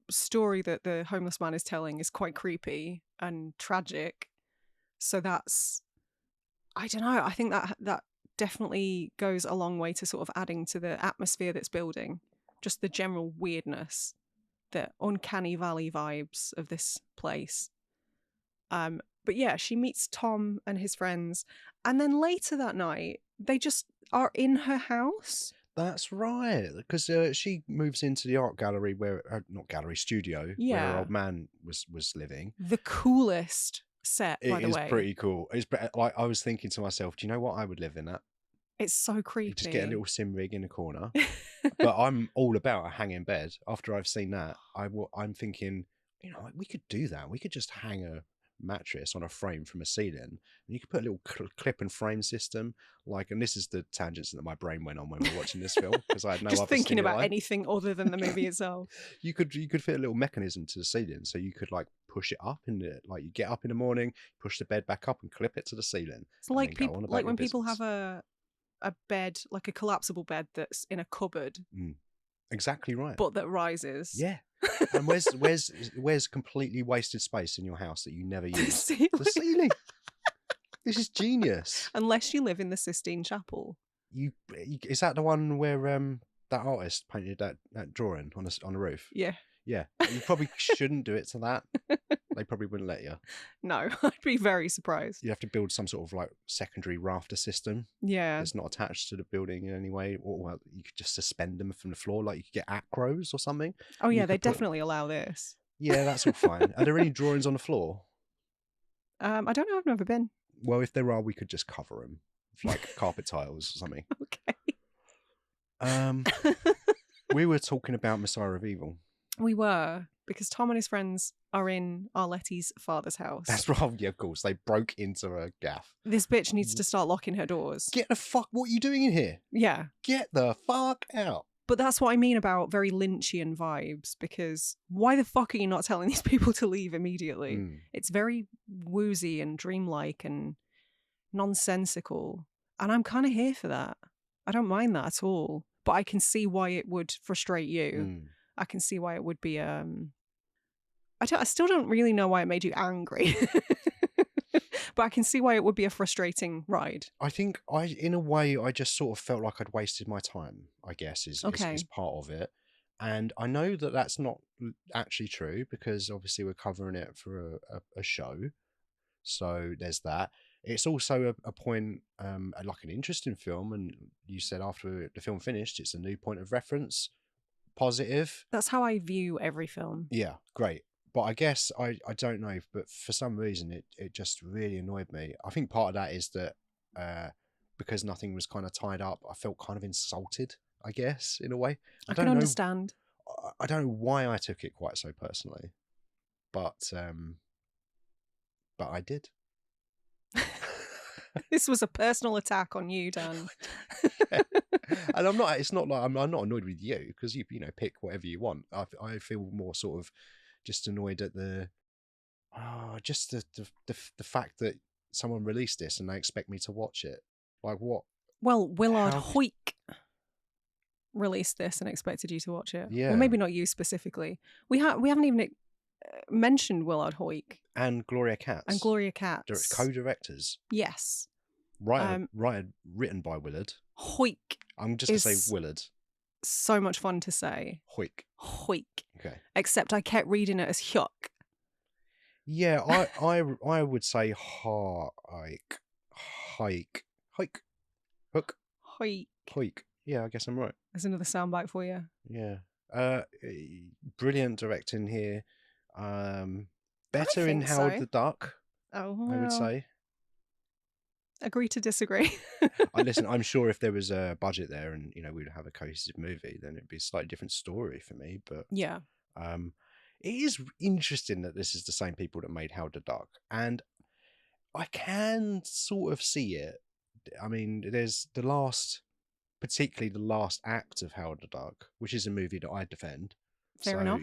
story that the homeless man is telling is quite creepy and tragic. So that's, I don't know, I think that definitely goes a long way to sort of adding to the atmosphere that's building. Just the general weirdness, the uncanny valley vibes of this place. But yeah, she meets Tom and his friends. And then later that night, they just are in her house. That's right, because she moves into the art gallery studio where her old man was living. The coolest set, by the way. It is pretty cool. It's like I was thinking to myself, do you know what I would live in that? It's so creepy. You just get a little sim rig in a corner. But I'm all about a hanging bed. After I've seen that, I'm thinking, we could do that. We could just hang a mattress on a frame from a ceiling, and you could put a little clip and frame system. And this is the tangents that my brain went on when we were watching this film because I had no just other thinking stimuli. About anything other than the movie itself. You could fit a little mechanism to the ceiling, so you could push it up in the you get up in the morning, push the bed back up, and clip it to the ceiling. It's like when people have a bed, like a collapsible bed that's in a cupboard. Exactly right. But that rises. Yeah. And where's completely wasted space in your house that you never use? The ceiling. This is genius. Unless you live in the Sistine Chapel. Is that the one where that artist painted that drawing on the roof? Yeah. Yeah. You probably shouldn't do it to that. They probably wouldn't let you. No, I'd be very surprised. You have to build some sort of secondary rafter system. Yeah. It's not attached to the building in any way. Or you could just suspend them from the floor, you could get acros or something. Oh yeah, they definitely allow this. Yeah, that's all fine. Are there any drawings on the floor? I don't know. I've never been. Well, if there are, we could just cover them with carpet tiles or something. Okay. We were talking about Messiah of Evil. We were, because Tom and his friends are in Arletty's father's house. That's right. Yeah, of course. They broke into a gaff. This bitch needs to start locking her doors. Get the fuck... What are you doing in here? Yeah. Get the fuck out. But that's what I mean about very Lynchian vibes, because why the fuck are you not telling these people to leave immediately? It's very woozy and dreamlike and nonsensical. And I'm kind of here for that. I don't mind that at all. But I can see why it would frustrate you. I can see why it would be I still don't really know why it made you angry. But I can see why it would be a frustrating ride. I think in a way I just sort of felt like I'd wasted my time, I guess is part of it. And I know that that's not actually true because obviously we're covering it for a show. So there's that. It's also a point, like an interesting film. And you said after the film finished, it's a new point of reference. Positive. That's how I view every film. Yeah, great. But I guess I don't know, but for some reason it just really annoyed me. I think part of that is that because nothing was kind of tied up, I felt kind of insulted, I guess, in a way. I can understand. I don't know why I took it quite so personally, but I did. This was a personal attack on you, Dan. And I'm not. It's not like I'm not annoyed with you because you pick whatever you want. I feel more sort of just annoyed at the fact that someone released this and they expect me to watch it. Like what? Well, Willard Huyck released this and expected you to watch it. Yeah. Well, maybe not you specifically. We haven't even mentioned Willard Huyck and Gloria Katz. Co-directors. Yes. Written by Willard. Huyck. I'm just going to say Willard. So much fun to say. Huyck. Okay. Except I kept reading it as Huyck. Yeah, I would say Huyck. Yeah, I guess I'm right. There's another soundbite for you. Yeah. Brilliant directing here. Better in Howard the Duck. Oh, well. I would say. Agree to disagree. Listen, I'm sure if there was a budget there and we'd have a cohesive movie, then it'd be a slightly different story for me. But yeah, it is interesting that this is the same people that made Howard the Duck, and I can sort of see it. I mean, there's particularly the last act of Howard the Duck, which is a movie that I defend. Fair enough.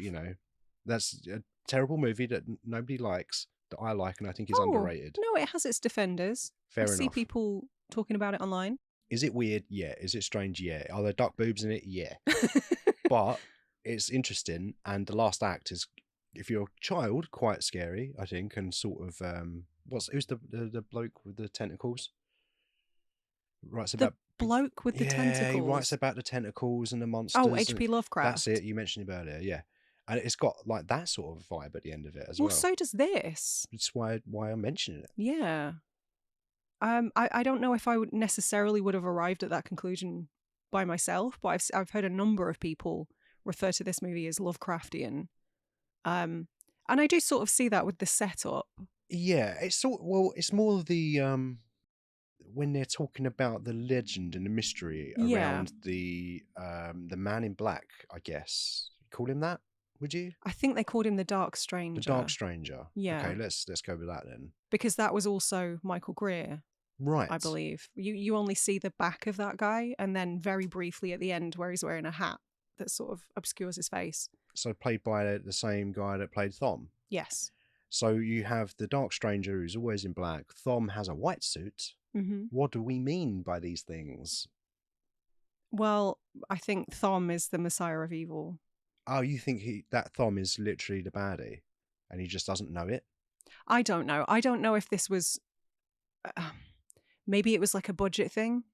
That's a terrible movie that nobody likes, that I like and I think is underrated. No, it has its defenders. Fair I enough. see people talking about it online. Is it weird? Yeah. Is it strange? Yeah. Are there duck boobs in it? Yeah. But it's interesting, and the last act is, if you're a child, quite scary, I think, and sort of who's the bloke with the tentacles? Writes about bloke with the tentacles. Yeah, he writes about the tentacles and the monsters. Oh, H.P. Lovecraft. That's it. You mentioned him earlier, yeah. And it's got like that sort of vibe at the end of it as well. Well, so does this. That's why I'm mentioning it. Yeah. I don't know if I would have arrived at that conclusion by myself, but I've heard a number of people refer to this movie as Lovecraftian. And I do sort of see that with the setup. Yeah, it's more the when they're talking about the legend and the mystery around the man in black, I guess. You call him that? Would you? I think they called him the Dark Stranger. The Dark Stranger. Yeah. Okay, let's go with that then. Because that was also Michael Greer. Right. I believe. You only see the back of that guy, and then very briefly at the end where he's wearing a hat that sort of obscures his face. So played by the same guy that played Thom? Yes. So you have the Dark Stranger who's always in black. Thom has a white suit. Mm-hmm. What do we mean by these things? Well, I think Thom is the Messiah of evil. Oh, you think that Thom is literally the baddie and he just doesn't know it? I don't know. I don't know if this was... maybe it was like a budget thing.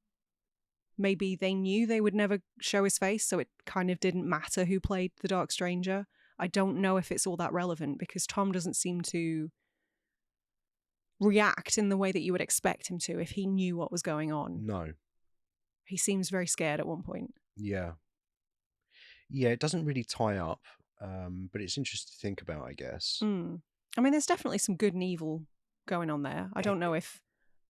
Maybe they knew they would never show his face, so it kind of didn't matter who played the Dark Stranger. I don't know if it's all that relevant because Tom doesn't seem to react in the way that you would expect him to if he knew what was going on. No. He seems very scared at one point. Yeah. Yeah, it doesn't really tie up, but it's interesting to think about, I guess. Mm. I mean, there's definitely some good and evil going on there. I don't know if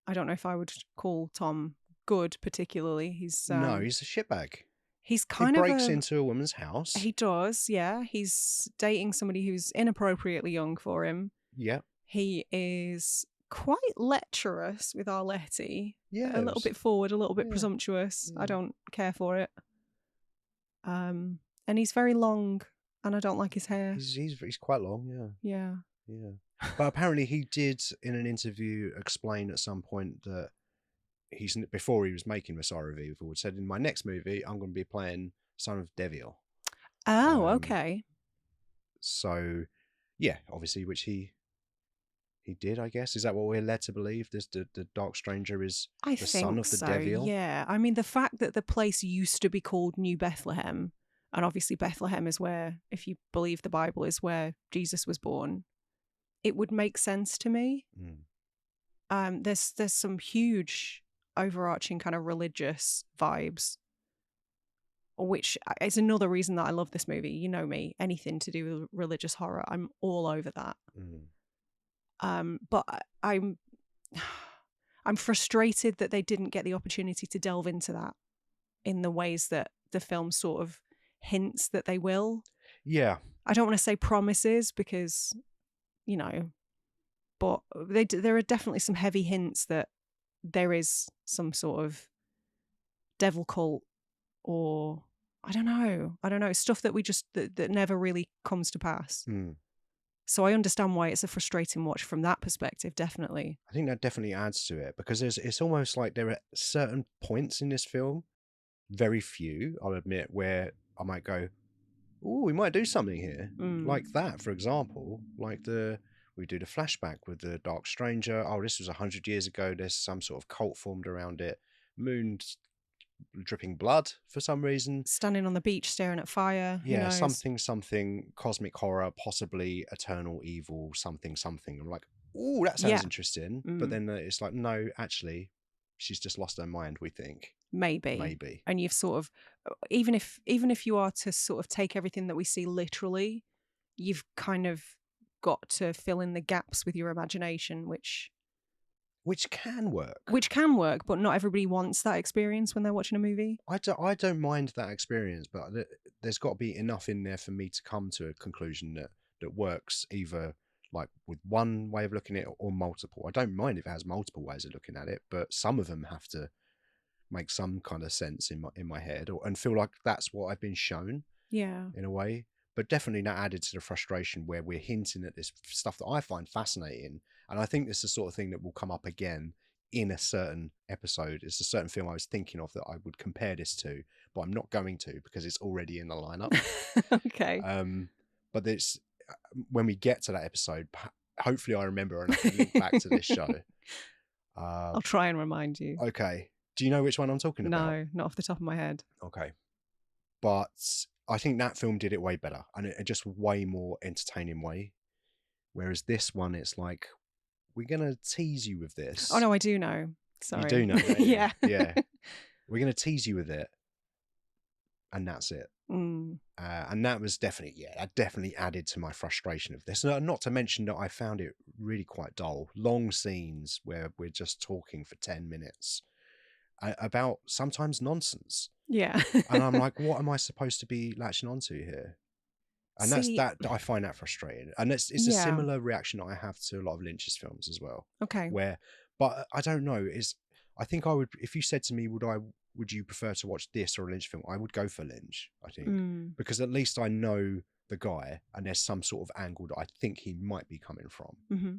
I would call Tom good particularly. He's no, he's a shitbag. He's kind of breaks into a woman's house. He does, yeah. He's dating somebody who's inappropriately young for him. Yeah. He is quite lecherous with our Letty. Yeah. A little bit forward, a little bit presumptuous. I don't care for it. And he's very long, and I don't like his hair. He's quite long, yeah. Yeah. But apparently he did, in an interview, explain at some point that before he was making Messiah of Evil, said, in my next movie, I'm going to be playing Son of Devil. Oh, okay. So, yeah, obviously, which he did, I guess. Is that what we're led to believe? The Dark Stranger is the son of the Devil? Yeah. I mean, the fact that the place used to be called New Bethlehem and obviously Bethlehem is where, if you believe the Bible, is where Jesus was born, it would make sense to me. There's some huge overarching kind of religious vibes, which is another reason that I love this movie. You know me, anything to do with religious horror, I'm all over that. But I'm frustrated that they didn't get the opportunity to delve into that in the ways that the film sort of hints that they will. Yeah. I don't want to say promises because, you know, but there are definitely some heavy hints that there is some sort of devil cult, or I don't know, stuff that we just that never really comes to pass. So I understand why it's a frustrating watch from that perspective, definitely. I think that definitely adds to it, because it's almost like there are certain points in this film, very few, I'll admit, where I might go, oh, we might do something here. Like that, for example, like we do the flashback with the Dark Stranger. Oh, this was 100 years ago. There's some sort of cult formed around it. Moon dripping blood for some reason. Standing on the beach staring at fire. Yeah, something cosmic horror, possibly eternal evil, something. I'm like, oh, that sounds interesting. But then it's like, no, actually, she's just lost her mind, we think. Maybe. And you've sort of, even if you are to sort of take everything that we see literally, you've kind of got to fill in the gaps with your imagination, which can work. But not everybody wants that experience when they're watching a movie. I don't mind that experience, but there's got to be enough in there for me to come to a conclusion that works, either like with one way of looking at it or multiple. I don't mind if it has multiple ways of looking at it, but some of them have to make some kind of sense in my head, and feel like that's what I've been shown. Yeah. In a way. But definitely that added to the frustration where we're hinting at this stuff that I find fascinating. And I think this is the sort of thing that will come up again in a certain episode. It's a certain film I was thinking of that I would compare this to, but I'm not going to because it's already in the lineup. Okay. But it's when we get to that episode, hopefully I remember and I can link back to this show. I'll try and remind you. Okay. Do you know which one I'm talking about? No, not off the top of my head. Okay. But I think that film did it way better, and it just way more entertaining way. Whereas this one, it's like, we're going to tease you with this. Oh, no, I do know. Sorry. You do know. Yeah. Yeah. We're going to tease you with it. And that's it. And that was definitely, that definitely added to my frustration of this. Not to mention that I found it really quite dull. Long scenes where we're just talking for 10 minutes about sometimes nonsense. Yeah. And I'm like, what am I supposed to be latching onto here? And I find that frustrating. And it's a similar reaction I have to a lot of Lynch's films as well. Okay. But I don't know, I think I would, if you said to me, would you prefer to watch this or a Lynch film? I would go for Lynch, I think. Because at least I know the guy and there's some sort of angle that I think he might be coming from. Mm-hmm.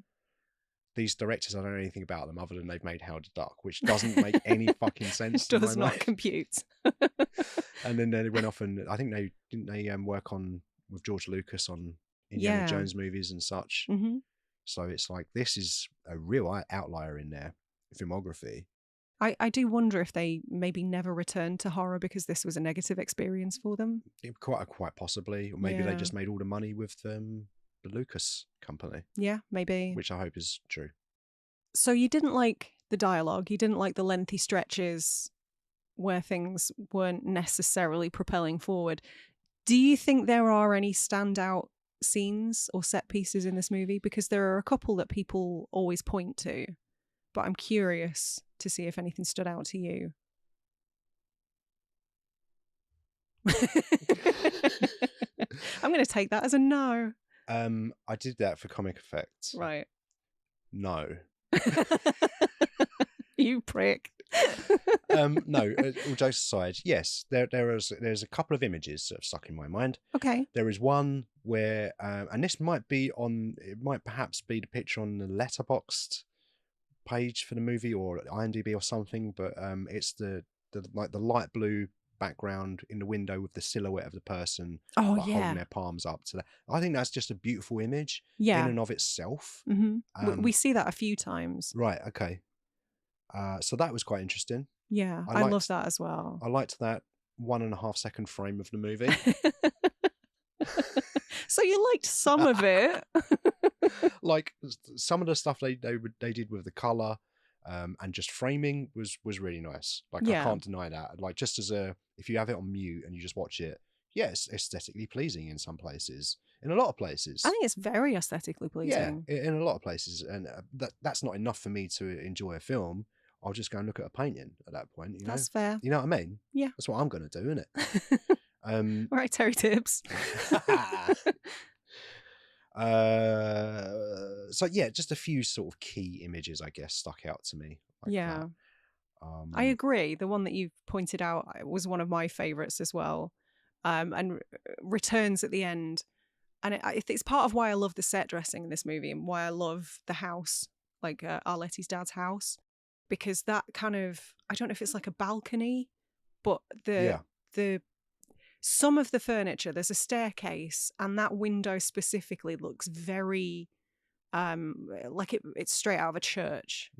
These directors, I don't know anything about them other than they've made Howard the Duck, which doesn't make any fucking sense. It does not compute. And then they went off and I think they work on with George Lucas on Indiana Jones movies and such. Mm-hmm. So it's like, this is a real outlier in their filmography. I do wonder if they maybe never returned to horror because this was a negative experience for them. Quite possibly. Or maybe they just made all the money with the Lucas company. Yeah, maybe. Which I hope is true. So you didn't like the dialogue, you didn't like the lengthy stretches where things weren't necessarily propelling forward. Do you think there are any standout scenes or set pieces in this movie? Because there are a couple that people always point to, but I'm curious to see if anything stood out to you. I'm going to take that as a no. I did that for comic effects. Right. No. You prick. No, all jokes aside, yes, there's a couple of images that have stuck in my mind. Okay. There is one where, and this might perhaps be the picture on the Letterboxd page for the movie or IMDb or something, but it's the light blue background in the window with the silhouette of the person holding their palms up to that. I think that's just a beautiful image in and of itself. Mm-hmm. We see that a few times. Right, okay. So that was quite interesting. Yeah, I love that as well. I liked that. 1.5 second frame of the movie. So you liked some of it. Like some of the stuff they did with the color and just framing was really nice. Like I can't deny that. Like just as if you have it on mute and you just watch it, yeah, it's aesthetically pleasing in some places. In a lot of places, I think it's very aesthetically pleasing. Yeah, in a lot of places, and that's not enough for me to enjoy a film. I'll just go and look at a painting at that point. You know, that's fair. You know what I mean? Yeah, that's what I'm going to do, isn't it? Right, Terry Tibbs. So yeah, just a few sort of key images, I guess, stuck out to me. Like yeah, that. I agree. The one that you pointed out was one of my favourites as well, and returns at the end. And it's part of why I love the set dressing in this movie and why I love the house, like Arletty's dad's house, because that kind of, I don't know if it's like a balcony, but some of the furniture, there's a staircase, and that window specifically looks very like it's straight out of a church.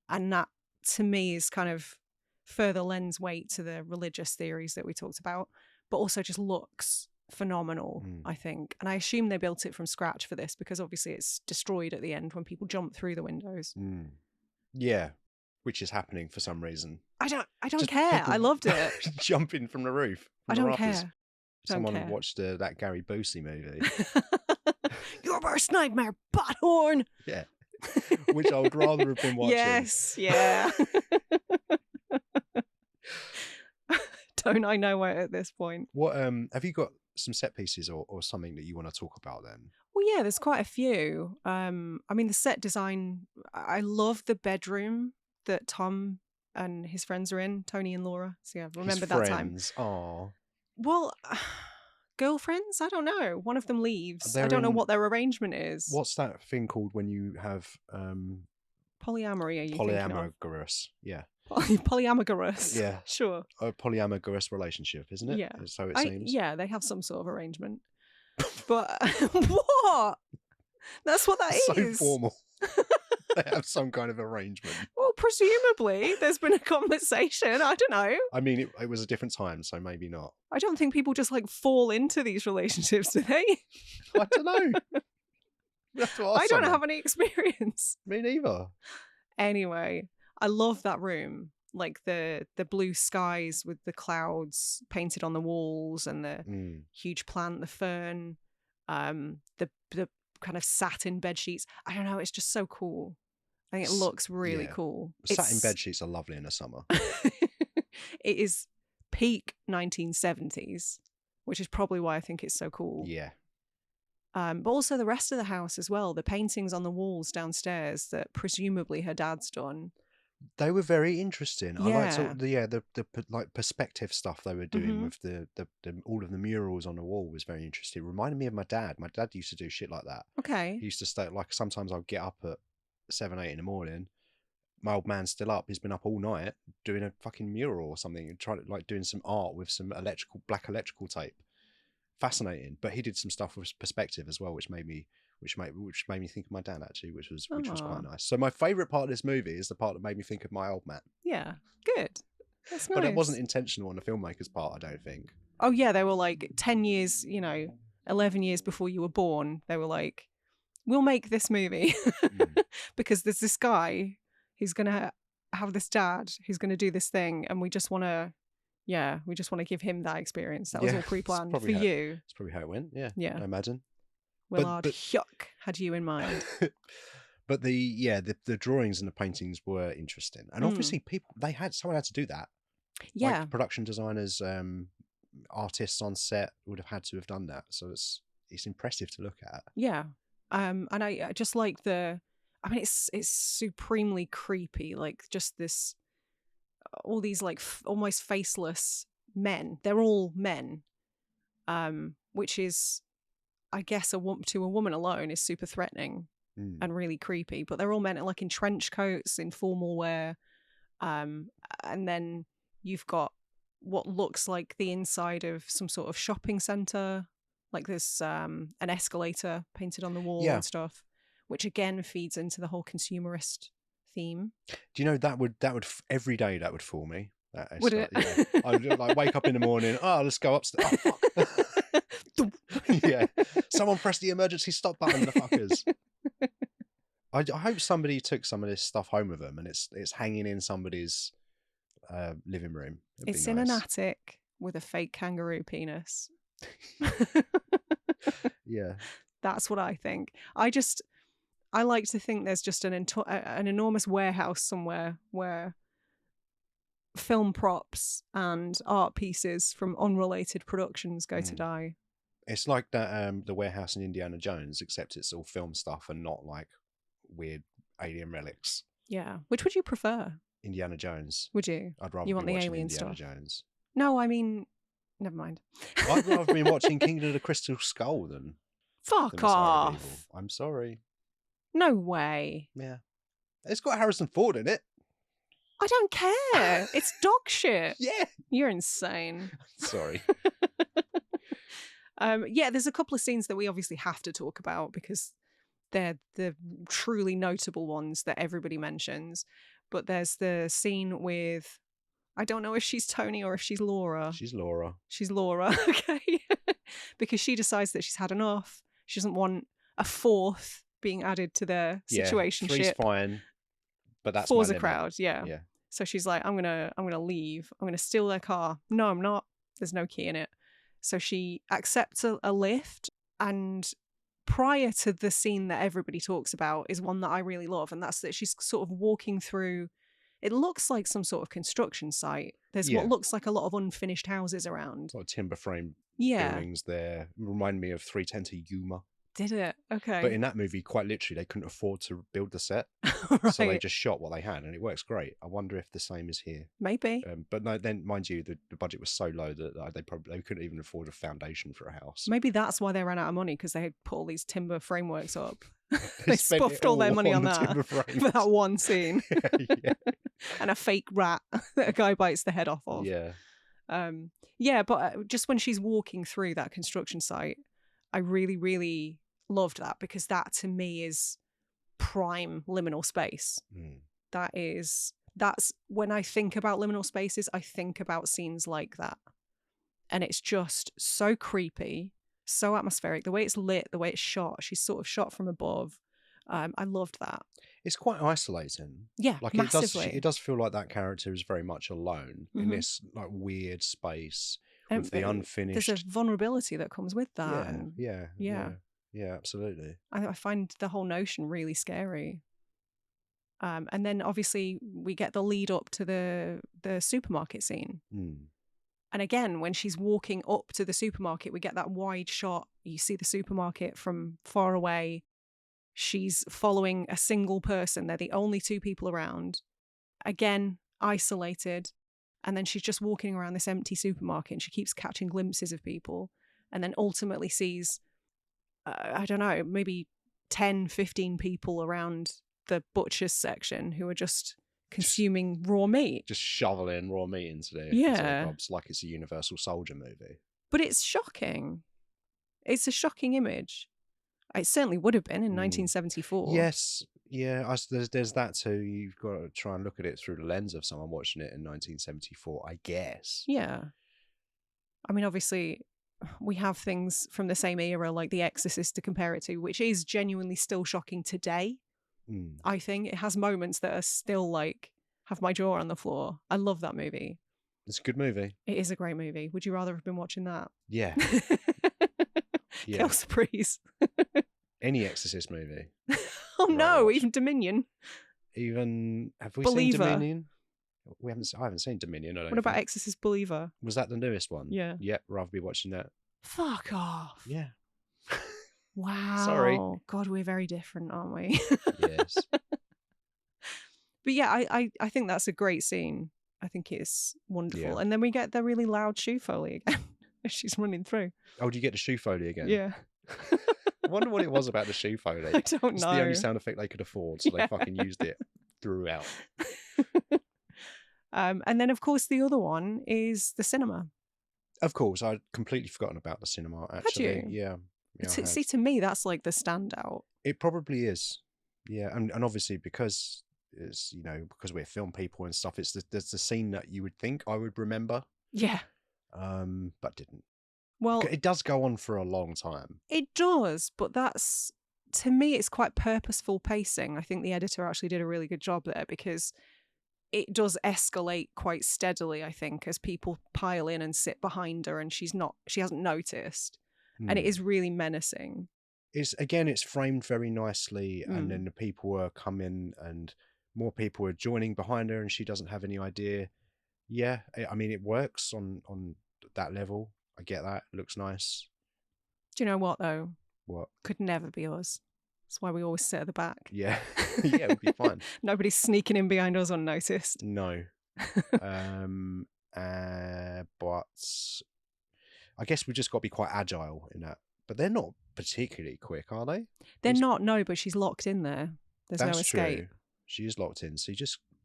And that to me is kind of further lends weight to the religious theories that we talked about, but also just looks phenomenal, I think. And I assume they built it from scratch for this because obviously it's destroyed at the end when people jump through the windows. Yeah, which is happening for some reason. I don't care. I loved it. Jumping from the roof. I don't care. Someone watched that Gary Busey movie. Your worst nightmare, butthorn. Yeah, which I would rather have been watching. Yes, yeah. Don't I know it at this point? What have you got some set pieces or something that you want to talk about then? Well, yeah, there's quite a few. I mean, the set design, I love the bedroom that Tom and his friends are in, Tony and Laura. So yeah, remember that time. Oh. Well, girlfriends? I don't know. One of them leaves. I don't know what their arrangement is. What's that thing called when you have polyamory? Are you polyamorous? Yeah. Polyamorous. Yeah. Sure. A polyamorous relationship, isn't it? Yeah. So it seems. Yeah, they have some sort of arrangement. But what? That's what that is. So formal. They have some kind of arrangement. Well, presumably there's been a conversation. I don't know. I mean, it was a different time, so maybe not. I don't think people just like fall into these relationships, do they? I don't know. I don't have any experience. Me neither. Anyway, I love that room. Like the blue skies with the clouds painted on the walls and the huge plant, the fern, the kind of satin bed sheets. I don't know. It's just so cool. I think it looks really cool. Satin bed sheets are lovely in the summer. It is peak 1970s, which is probably why I think it's so cool. Yeah. But also the rest of the house as well. The paintings on the walls downstairs that presumably her dad's done. They were very interesting. Yeah. I liked the like perspective stuff they were doing with the all of the murals on the wall was very interesting. It reminded me of my dad. My dad used to do shit like that. Okay. He used to stay like sometimes I'll get up at 7, 8 in the morning. My old man's still up. He's been up all night doing a fucking mural or something and trying to like doing some art with some black electrical tape. Fascinating. But he did some stuff with perspective as well, which made me think of my dad actually, which was quite nice. So my favourite part of this movie is the part that made me think of my old man. Yeah, good. That's nice. But it wasn't intentional on the filmmaker's part, I don't think. Oh yeah, they were like 10 years, 11 years before you were born. They were like, we'll make this movie because there's this guy who's gonna have this dad who's gonna do this thing, and we just want to give him that experience. That was all pre-planned for you. That's probably how it went. Yeah. I imagine. Willard Huyck had you in mind. But the drawings and the paintings were interesting, and obviously someone had to do that. Yeah, like production designers, artists on set would have had to have done that. So it's impressive to look at. Yeah, and I just like it's supremely creepy. Like just this, all these like almost faceless men. They're all men, which is, I guess, to a woman alone is super threatening and really creepy. But they're all men like in trench coats, in formal wear, and then you've got what looks like the inside of some sort of shopping centre, like there's an escalator painted on the wall and stuff, which again feeds into the whole consumerist theme. Do you know that would every day that would fool me? Would it? Yeah. I would like wake up in the morning. Oh, let's go upstairs. Oh, fuck. Yeah. Someone press the emergency stop button, the fuckers. I hope somebody took some of this stuff home with them and it's hanging in somebody's living room. It's in an attic with a fake kangaroo penis. Yeah. That's what I think. I like to think there's just an enormous warehouse somewhere where film props and art pieces from unrelated productions go to die. It's like that the warehouse in Indiana Jones, except it's all film stuff and not like weird alien relics. Yeah. Which would you prefer? Indiana Jones. Would you? I'd rather you want be the watching alien Indiana stuff. Jones. No, I mean, never mind. I'd rather be watching Kingdom of the Crystal Skull than Fuck off. I'm sorry. No way. Yeah. It's got Harrison Ford in it. I don't care. It's dog shit. Yeah. You're insane. Sorry. Yeah, there's a couple of scenes that we obviously have to talk about because they're the truly notable ones that everybody mentions. But there's the scene with, I don't know if she's Tony or if she's Laura. She's Laura. She's Laura, okay. Because she decides that she's had enough. She doesn't want a fourth being added to their situation. Three's fine, but that's four's my a limit. crowd, yeah. So she's like, I'm gonna leave. I'm gonna steal their car. No, I'm not. There's no key in it. So she accepts a lift, and prior to the scene that everybody talks about is one that I really love, and that's that she's sort of walking through. It looks like some sort of construction site. There's what looks like a lot of unfinished houses around. Sort of timber frame buildings there. Remind me of 310 to Yuma. Did it? Okay. But in that movie, quite literally, they couldn't afford to build the set. Right. So they just shot what they had, and it works great. I wonder if the same is here. Maybe. But no, then, mind you, the budget was so low that they couldn't even afford a foundation for a house. Maybe that's why they ran out of money, because they had put all these timber frameworks up. They stuffed all their money on that for that one scene. Yeah. And a fake rat that a guy bites the head off of. Yeah. But just when she's walking through that construction site, I really, really loved that, because that to me is prime liminal space. That's when I think about liminal spaces, I think about scenes like that. And it's just so creepy, so atmospheric. The way it's lit, the way it's shot, she's sort of shot from above. I loved that. It's quite isolating. Yeah, like massively. it does feel like that character is very much alone in this like weird space with the unfinished. There's a vulnerability that comes with that. Yeah, absolutely. I find the whole notion really scary. And then obviously we get the lead up to the supermarket scene. And again, when she's walking up to the supermarket, we get that wide shot. You see the supermarket from far away. She's following a single person. They're the only two people around. Again, isolated. And then she's just walking around this empty supermarket and she keeps catching glimpses of people, and then ultimately sees, I don't know, maybe 10, 15 people around the butcher's section who are just consuming raw meat. Just shoveling raw meat into their gobs like it's a Universal Soldier movie. But it's shocking. It's a shocking image. It certainly would have been in 1974. Yes. Yeah, there's that too. You've got to try and look at it through the lens of someone watching it in 1974, I guess. Yeah. I mean, obviously, we have things from the same era, like The Exorcist, to compare it to, which is genuinely still shocking today. I think it has moments that are still like, have my jaw on the floor. I love that movie. It's a good movie. It is a great movie. Would you rather have been watching that? Yeah. Kill Surprise. Any Exorcist movie. Oh no, even Dominion. Have we Believer. seen Dominion? I haven't seen Dominion. What about Exorcist Believer? Was that the newest one? Yeah. Yep, rather be watching that. Fuck off. Yeah. Wow. Sorry. God, we're very different, aren't we? Yes. But yeah, I think that's a great scene. I think it's wonderful. Yeah. And then we get the really loud shoe foley again as she's running through. Oh, do you get the shoe foley again? Yeah. I wonder what it was about the shoe foley. I don't know. It's the only sound effect they could afford, so they fucking used it throughout. And then, of course, the other one is the cinema. Of course, I'd completely forgotten about the cinema, actually. Had you? Yeah. See, to me, that's like the standout. It probably is. Yeah, and obviously because is, because we're film people and stuff, there's the scene that you would think I would remember. Yeah. But didn't. Well, It does go on for a long time. it does, but to me, it's quite purposeful pacing. I think the editor actually did a really good job there because it does escalate quite steadily, I think, as people pile in and sit behind her and she hasn't noticed. And it is really menacing. It's framed very nicely, and then the people are coming and more people are joining behind her and she doesn't have any idea. Yeah, I mean, it works on that level. I get that. It looks nice. Do you know what, though? What? Could never be us. That's why we always sit at the back. Yeah. Yeah, it would be fine. Nobody's sneaking in behind us unnoticed. No. But I guess we've just got to be quite agile in that. But they're not particularly quick, are they? They're not, no, but she's locked in there. There's no escape. True. She is locked in. So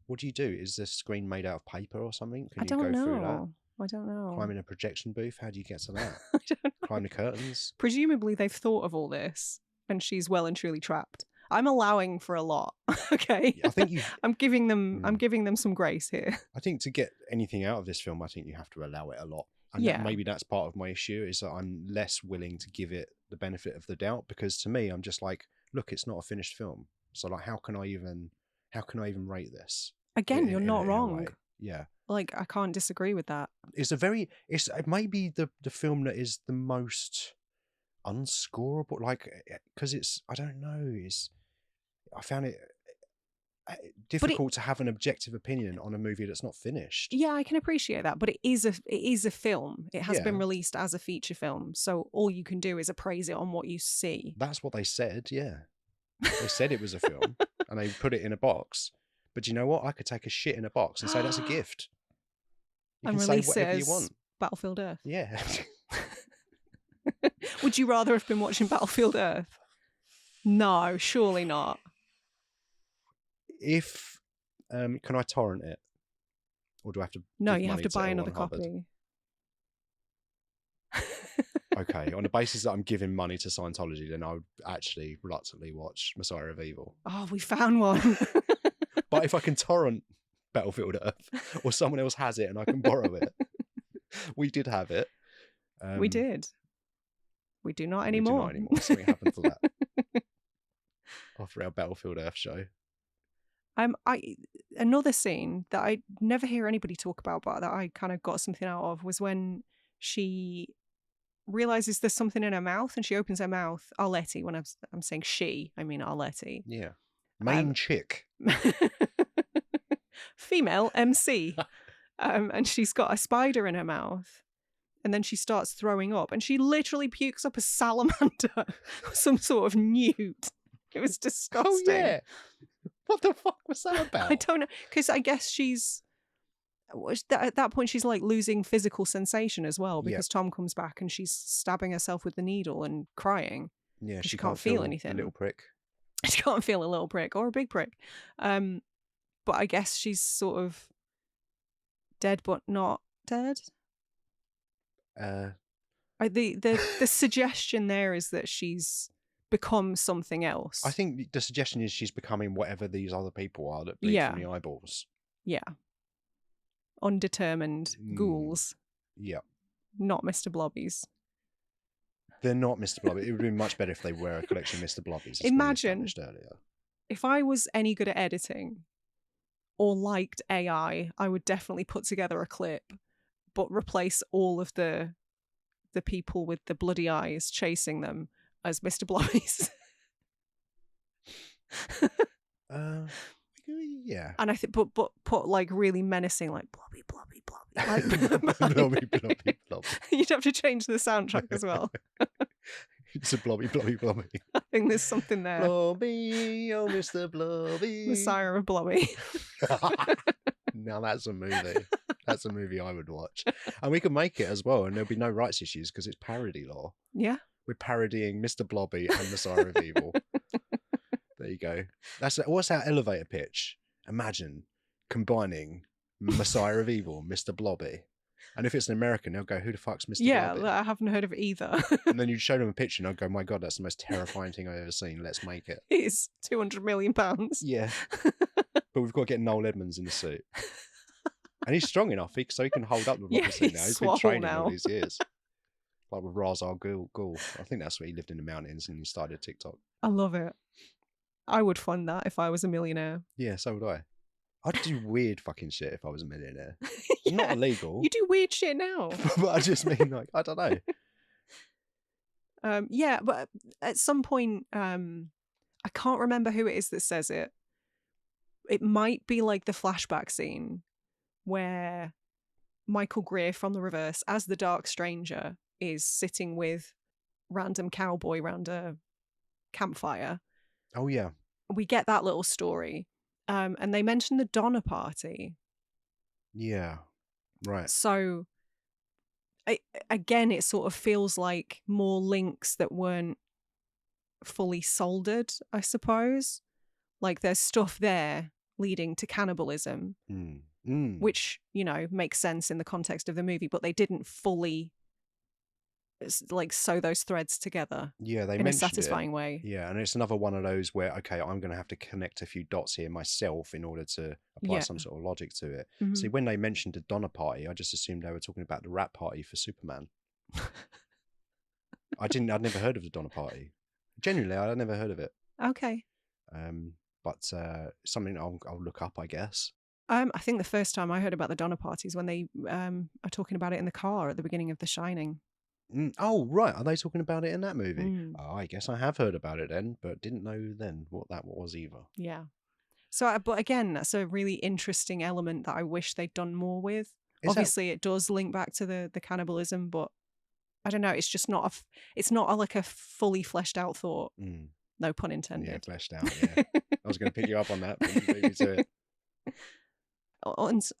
what do you do? Is the screen made out of paper or something? Can I you don't go know. through that? I don't know. Climb in a projection booth? How do you get to that? I don't know. Climb the curtains? Presumably they've thought of all this and she's well and truly trapped. I'm allowing for a lot. Okay. I think I'm giving them some grace here. I think to get anything out of this film, I think you have to allow it a lot. And maybe that's part of my issue, is that I'm less willing to give it the benefit of the doubt, because to me, I'm just like, look, it's not a finished film. So like, how can I even rate this? Again, you're not wrong. Yeah. Like, I can't disagree with that. It may be the film that is the most unscorable, like, because I don't know, I found it difficult to have an objective opinion on a movie that's not finished. Yeah, I can appreciate that, but it is a film. It has been released as a feature film, so all you can do is appraise it on what you see. That's what they said. Yeah, they said it was a film, and they put it in a box. But you know what? I could take a shit in a box and say that's a gift. You and can release say whatever it as you want. Battlefield Earth. Yeah. Would you rather have been watching Battlefield Earth? No, surely not. If can I torrent it, or do I have to? No, you have to buy another copy. Okay, on the basis that I'm giving money to Scientology, then I would actually reluctantly watch Messiah of Evil. Oh, we found one. But if I can torrent Battlefield Earth, or someone else has it and I can borrow it, we did have it. We did. We do not anymore. We do not anymore. Something happened to that. After our Battlefield Earth show. Another scene that I never hear anybody talk about, but that I kind of got something out of, was when she realizes there's something in her mouth and she opens her mouth. Arletty, when I'm saying she, I mean Arletty. Yeah. Main chick. Female MC. And she's got a spider in her mouth. And then she starts throwing up and she literally pukes up a salamander, some sort of newt. It was disgusting. Oh, yeah. What the fuck was that about? I don't know. Because I guess at that point, she's like losing physical sensation as well, because Tom comes back and she's stabbing herself with the needle and crying. Yeah, she can't feel anything. A little prick. She can't feel a little prick or a big prick. But I guess she's sort of dead, but not dead. The suggestion there is that she's become something else. I think the suggestion is she's becoming whatever these other people are that bleed from the eyeballs. Yeah. Undetermined ghouls. Yeah. Not Mr. Blobbies. They're not Mr. Blobby. It would be much better if they were a collection of Mr. Blobbies. Imagine if I was any good at editing or liked AI, I would definitely put together a clip, but replace all of the people with the bloody eyes chasing them as Mr. Blobbies. Yeah. And I think but put like really menacing, like blobby, blobby, blobby. Like, blobby, blobby, blobby. You'd have to change the soundtrack as well. It's a blobby, blobby, blobby. I think there's something there. Blobby, oh Mr. Blobby. Messiah of Blobby. Now that's a movie. That's a movie I would watch. And we could make it as well, and there'll be no rights issues because it's parody law. Yeah. We're parodying Mr. Blobby and Messiah of Evil. There you go. What's our elevator pitch? Imagine combining Messiah of Evil, Mr. Blobby. And if it's an American, they'll go, who the fuck's Mr. Blobby? Yeah, I haven't heard of either. And then you'd show them a picture and I'd go, my God, that's the most terrifying thing I've ever seen. Let's make it. It is £200 million. Yeah. but we've got to get Noel Edmonds in the suit. And he's strong enough, so he can hold up the rubber suit now. He's been training all these years. Like with Razar Ghul. I think that's where he lived in the mountains and he started TikTok. I love it. I would fund that if I was a millionaire. Yeah, so would I. I'd do weird fucking shit if I was a millionaire. Yeah, not illegal. You do weird shit now. But I just mean, like, I don't know. Yeah, but at some point, I can't remember who it is that says it. It might be like the flashback scene where Michael Greer from the reverse, as the Dark Stranger, is sitting with random cowboy round a campfire. Oh, yeah. We get that little story. And they mention the Donner Party. Yeah, right. So, again, it sort of feels like more links that weren't fully soldered, I suppose. Like there's stuff there leading to cannibalism, which, you know, makes sense in the context of the movie, but they didn't fully like sew those threads together. Yeah, they in a mentioned satisfying way. Yeah, and it's another one of those where, okay, I'm going to have to connect a few dots here myself in order to apply some sort of logic to it. Mm-hmm. See, when they mentioned the Donner Party, I just assumed they were talking about the rap party for Superman. I'd never heard of the Donner Party. Genuinely, I'd never heard of it. Okay. But something I'll look up, I guess. I think the first time I heard about the Donner Party is when they are talking about it in the car at the beginning of The Shining. Oh, right. Are they talking about it in that movie? Oh, I guess I have heard about it then, but didn't know then what that was either. Yeah. So, but again, that's a really interesting element that I wish they'd done more with. Obviously, it does link back to the cannibalism, but I don't know. It's just not like a fully fleshed out thought. No pun intended. Yeah, fleshed out. Yeah, I was going to pick you up on that, but you beat me to it.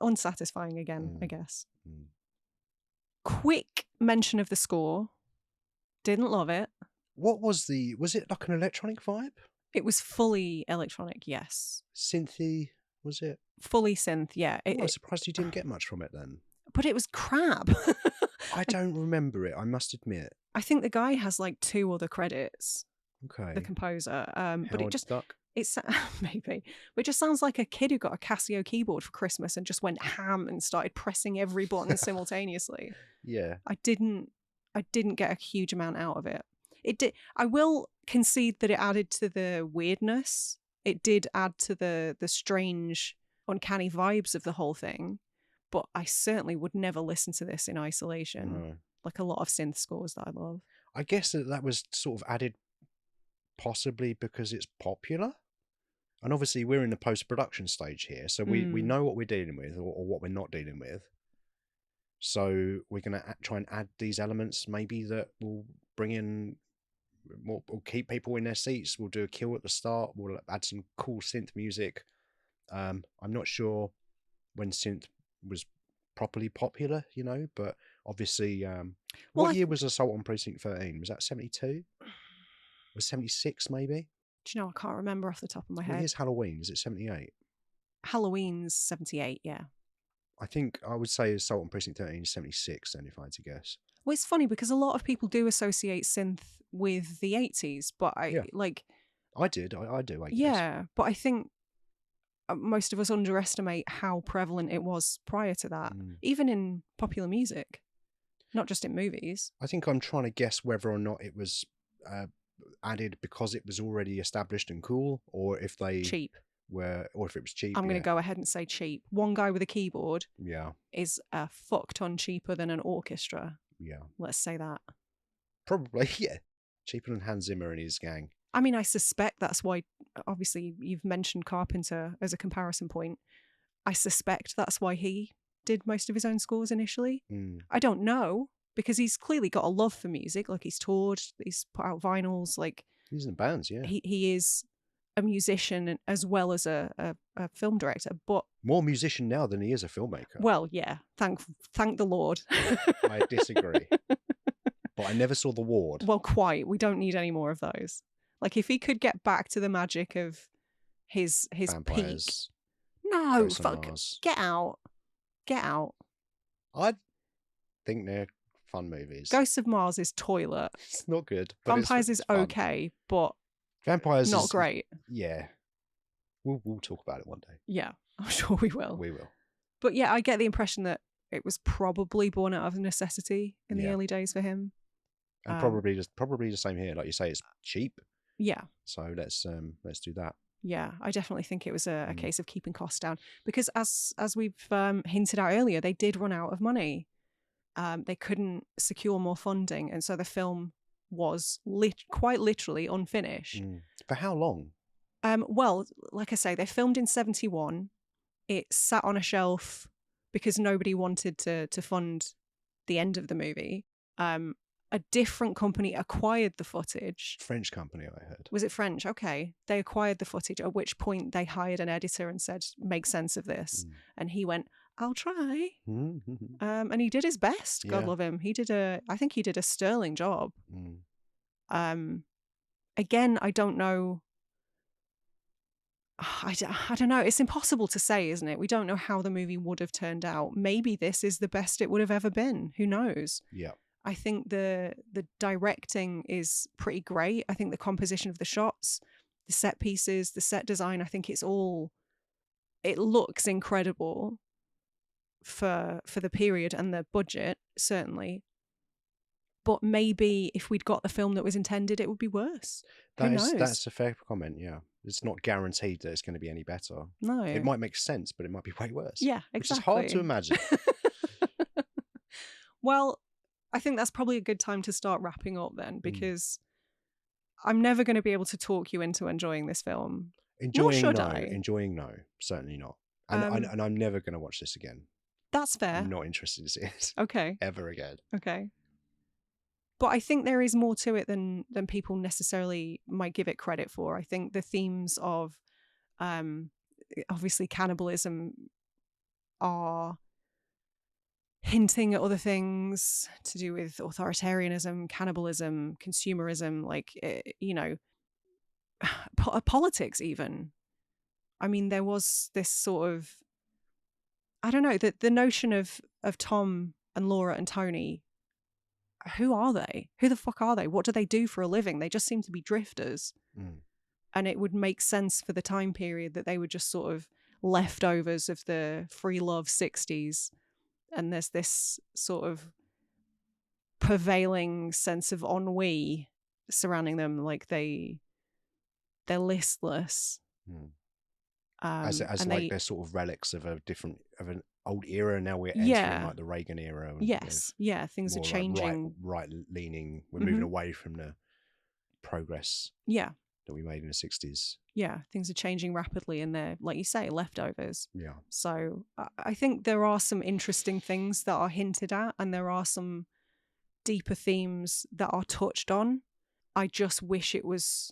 Unsatisfying again, I guess. Quick mention of the score. Didn't love it. What was it like an electronic vibe? It was fully electronic, yes. Synthy, was it? Fully synth, yeah. I'm surprised you didn't get much from it then. But it was crap. I don't remember it, I must admit. I think the guy has like 2 other credits. Okay. The composer. But it just maybe. But it just sounds like a kid who got a Casio keyboard for Christmas and just went ham and started pressing every button simultaneously. Yeah. I didn't get a huge amount out of it. It did. I will concede that it added to the weirdness. It did add to the strange, uncanny vibes of the whole thing. But I certainly would never listen to this in isolation, like a lot of synth scores that I love. I guess that was sort of added possibly because it's popular. And obviously we're in the post-production stage here, so we know what we're dealing with or what we're not dealing with. So we're going to try and add these elements maybe that will bring in, will keep people in their seats. We'll do a kill at the start. We'll add some cool synth music. I'm not sure when synth was properly popular, you know, but obviously, what year was Assault on Precinct 13? Was that 72? Was 76 maybe? Do you know, I can't remember off the top of my head. Here's Halloween. Is it 78? Halloween's 78, yeah. I think I would say Assault on Precinct 13 is 76 then, if I had to guess. Well, it's funny because a lot of people do associate synth with the 80s, but I do, I guess. Yeah, but I think most of us underestimate how prevalent it was prior to that, even in popular music, not just in movies. I think I'm trying to guess whether or not it was added because it was already established and cool, or if they or if it was cheap. I'm going to go ahead and say cheap. One guy with a keyboard is a fuck ton cheaper than an orchestra. Yeah. Let's say that. Probably, yeah. Cheaper than Hans Zimmer and his gang. I mean, I suspect that's why, obviously, you've mentioned Carpenter as a comparison point. I suspect that's why he did most of his own scores initially. I don't know, because he's clearly got a love for music. Like, he's toured, he's put out vinyls. Like, he's in bands, yeah. He is a musician as well as a film director, but more musician now than he is a filmmaker. Well, yeah, thank the Lord. I disagree, but I never saw The Ward. Well, quite. We don't need any more of those. Like, if he could get back to the magic of his Vampires, peak. No, fuck. Get out. I think they're fun movies. Ghosts of Mars is toilet. It's not good. But Vampires is okay, but Vampires not great. Yeah. We'll talk about it one day. Yeah, I'm sure we will. We will. But yeah, I get the impression that it was probably born out of necessity in the early days for him. And probably the same here. Like you say, it's cheap. Yeah. So let's do that. Yeah, I definitely think it was a case of keeping costs down because as we've hinted at earlier, they did run out of money. They couldn't secure more funding, and so the film was quite literally unfinished. For how long? Well, like I say, they filmed in 1971. It sat on a shelf because nobody wanted to fund the end of the movie. A different company acquired the footage. French company, I heard. Was it French? Okay. They acquired the footage, at which point they hired an editor and said, make sense of this. And he went, I'll try. And he did his best. God love him. I think he did a sterling job. Again, I don't know. I don't know. It's impossible to say, isn't it? We don't know how the movie would have turned out. Maybe this is the best it would have ever been. Who knows? Yeah. I think the directing is pretty great. I think the composition of the shots, the set pieces, the set design, I think it looks incredible for the period and the budget, certainly. But maybe if we'd got the film that was intended, it would be worse. Who knows? That's a fair comment, yeah. It's not guaranteed that it's going to be any better. No. It might make sense, but it might be way worse. Yeah, exactly. Which is hard to imagine. Well, I think that's probably a good time to start wrapping up then, because I'm never going to be able to talk you into enjoying this film. Enjoying, no. Certainly not. And I'm never going to watch this again. That's fair. I'm not interested to see it. Okay. Ever again. Okay. But I think there is more to it than people necessarily might give it credit for. I think the themes of obviously cannibalism are hinting at other things to do with authoritarianism, cannibalism, consumerism, like, politics even. I mean, there was this sort of, I don't know, the notion of Tom and Laura and Tony. Who are they? Who the fuck are they? What do they do for a living? They just seem to be drifters. And it would make sense for the time period that they were just sort of leftovers of the free love 60s. And there's this sort of prevailing sense of ennui surrounding them, like they're listless. As like they're sort of relics of an old era. Now we're entering like the Reagan era. Yes, things are changing. Right leaning. We're moving away from the progress. That we made in the 60s. Yeah, things are changing rapidly, and they're, like you say, leftovers. Yeah. So I think there are some interesting things that are hinted at, and there are some deeper themes that are touched on. I just wish it was.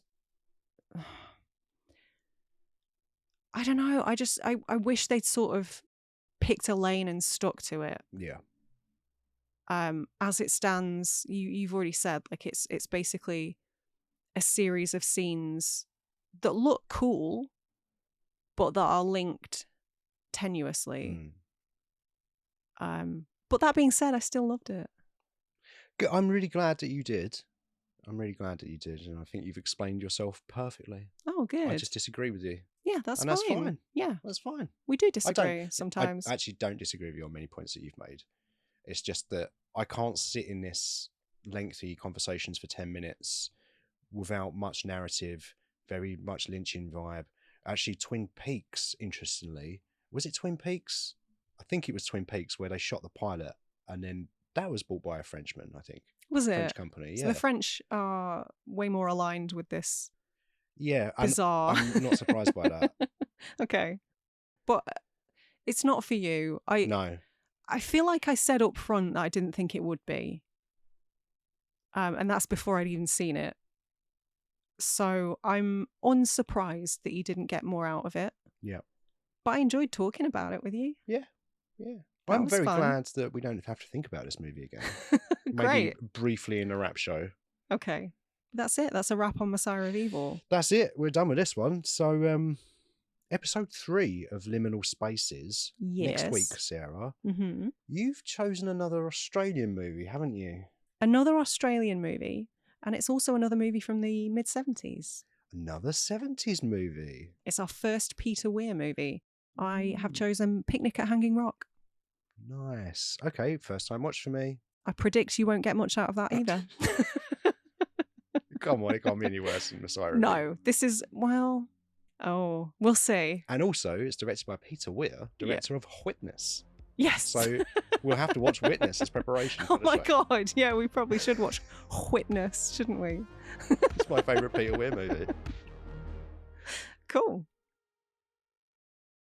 I don't know. I wish they'd sort of picked a lane and stuck to it. Yeah. As it stands, you've already said, like, it's basically a series of scenes that look cool, but that are linked tenuously. But that being said, I still loved it. I'm really glad that you did. And I think you've explained yourself perfectly. Oh, good. I just disagree with you. Yeah, that's fine. That's fine. Yeah. That's fine. We do disagree sometimes. I actually don't disagree with you on many points that you've made. It's just that I can't sit in this lengthy conversations for 10 minutes without much narrative, very much Lynchian vibe. Actually, Twin Peaks, interestingly, was it Twin Peaks? I think it was Twin Peaks where they shot the pilot, and then that was bought by a Frenchman, I think. Was it? French company, yeah. So the French are way more aligned with this. Yeah, bizarre. I'm not surprised by that. Okay. But it's not for you. No. I feel like I said up front that I didn't think it would be. And that's before I'd even seen it. So I'm unsurprised that you didn't get more out of it. Yeah. But I enjoyed talking about it with you. Yeah. I'm very glad that we don't have to think about this movie again. Great. Maybe briefly in a wrap show. Okay. That's it. That's a wrap on Messiah of Evil. That's it. We're done with this one. So, episode 3 of Liminal Spaces. Yes. Next week, Sarah. Mm-hmm. You've chosen another Australian movie, haven't you? Another Australian movie. And it's also another movie from the mid-70s. Another 70s movie. It's our first Peter Weir movie. I have chosen Picnic at Hanging Rock. Nice. Okay, first time watch for me. I predict you won't get much out of that either. Come on, it can't be any worse than Messiah. No, this is, well, we'll see. And also, it's directed by Peter Weir, director of Witness. Yes. So we'll have to watch Witness as preparation. Oh my God. Yeah, we probably should watch Witness, shouldn't we? It's my favourite Peter Weir movie. Cool.